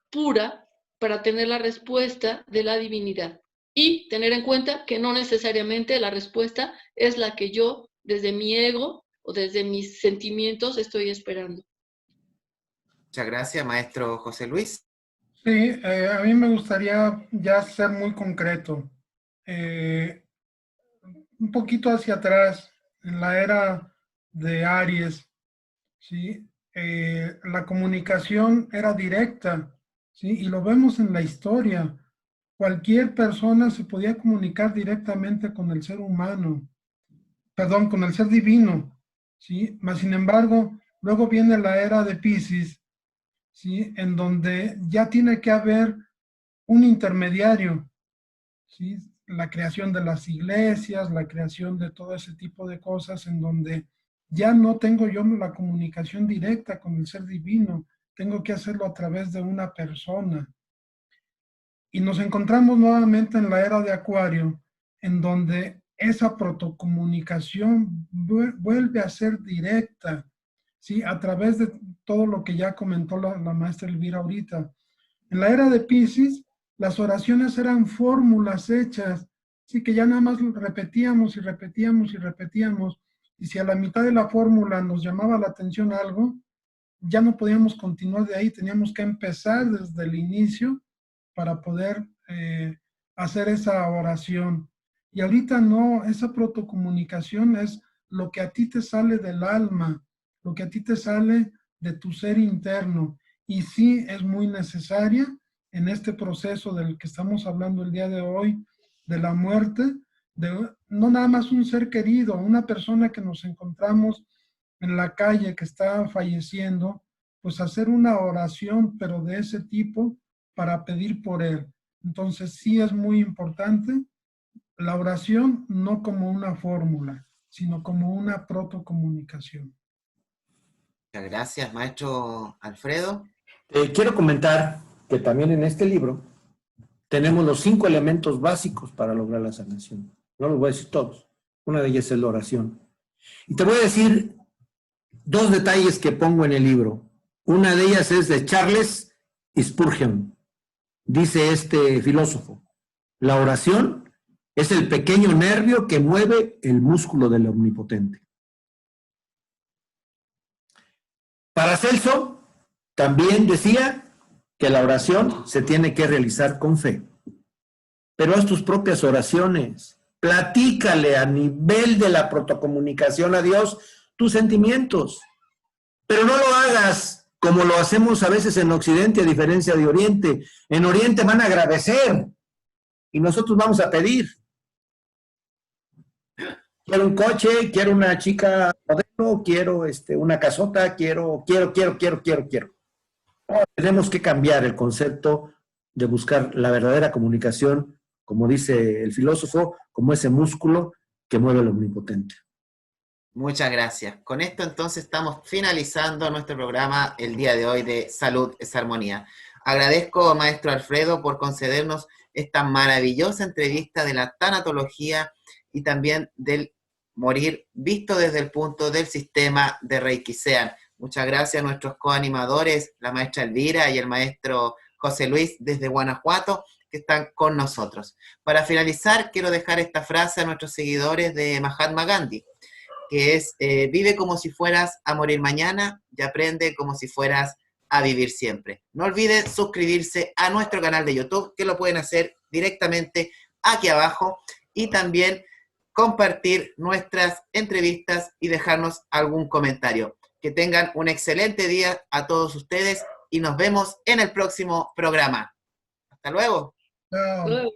pura para tener la respuesta de la divinidad. Y tener en cuenta que no necesariamente la respuesta es la que yo, desde mi ego o desde mis sentimientos, estoy esperando. Muchas gracias, maestro José Luis. Sí, a mí me gustaría ya ser muy concreto. Un poquito hacia atrás, en la era de Aries, ¿sí? la comunicación era directa, ¿sí? Y lo vemos en la historia. Cualquier persona se podía comunicar directamente con el ser humano, perdón, con el ser divino, ¿sí? Mas, sin embargo, luego viene la era de Piscis, ¿sí? En donde ya tiene que haber un intermediario, ¿sí? La creación de las iglesias, la creación de todo ese tipo de cosas en donde ya no tengo yo la comunicación directa con el ser divino, tengo que hacerlo a través de una persona. Y nos encontramos nuevamente en la era de Acuario, en donde esa protocomunicación vuelve a ser directa, ¿sí? A través de todo lo que ya comentó la maestra Elvira ahorita. En la era de Piscis, las oraciones eran fórmulas hechas, así que ya nada más repetíamos y repetíamos y repetíamos, y si a la mitad de la fórmula nos llamaba la atención algo, ya no podíamos continuar de ahí, teníamos que empezar desde el inicio para poder hacer esa oración. Y ahorita no, esa protocomunicación es lo que a ti te sale del alma, lo que a ti te sale de tu ser interno, y sí es muy necesaria en este proceso del que estamos hablando el día de hoy, de la muerte, de no nada más un ser querido, una persona que nos encontramos en la calle que está falleciendo, pues hacer una oración, pero de ese tipo, para pedir por él. Entonces sí es muy importante la oración, no como una fórmula, sino como una protocomunicación. Muchas gracias, maestro Alfredo. Quiero comentar que también en este libro tenemos los 5 elementos básicos para lograr la sanación. No los voy a decir todos. Una de ellas es la oración. Y te voy a decir 2 detalles que pongo en el libro. Una de ellas es de Charles Spurgeon. Dice este filósofo: la oración es el pequeño nervio que mueve el músculo del omnipotente. Paracelso también decía que la oración se tiene que realizar con fe. Pero haz tus propias oraciones. Platícale a nivel de la protocomunicación a Dios tus sentimientos. Pero no lo hagas como lo hacemos a veces en Occidente, a diferencia de Oriente. En Oriente van a agradecer y nosotros vamos a pedir. Quiero un coche, quiero una chica modelo, quiero una casota, quiero. No, tenemos que cambiar el concepto de buscar la verdadera comunicación, como dice el filósofo, como ese músculo que mueve al omnipotente. Muchas gracias. Con esto entonces estamos finalizando nuestro programa el día de hoy de Salud es Armonía. Agradezco a maestro Alfredo por concedernos esta maravillosa entrevista de la tanatología y también del morir visto desde el punto del sistema de Reiki Sean. Muchas gracias a nuestros coanimadores, la maestra Elvira y el maestro José Luis desde Guanajuato, que están con nosotros. Para finalizar, quiero dejar esta frase a nuestros seguidores de Mahatma Gandhi, que es: vive como si fueras a morir mañana y aprende como si fueras a vivir siempre. No olviden suscribirse a nuestro canal de YouTube, que lo pueden hacer directamente aquí abajo, y también compartir nuestras entrevistas y dejarnos algún comentario. Que tengan un excelente día a todos ustedes y nos vemos en el próximo programa. Hasta luego. Chao.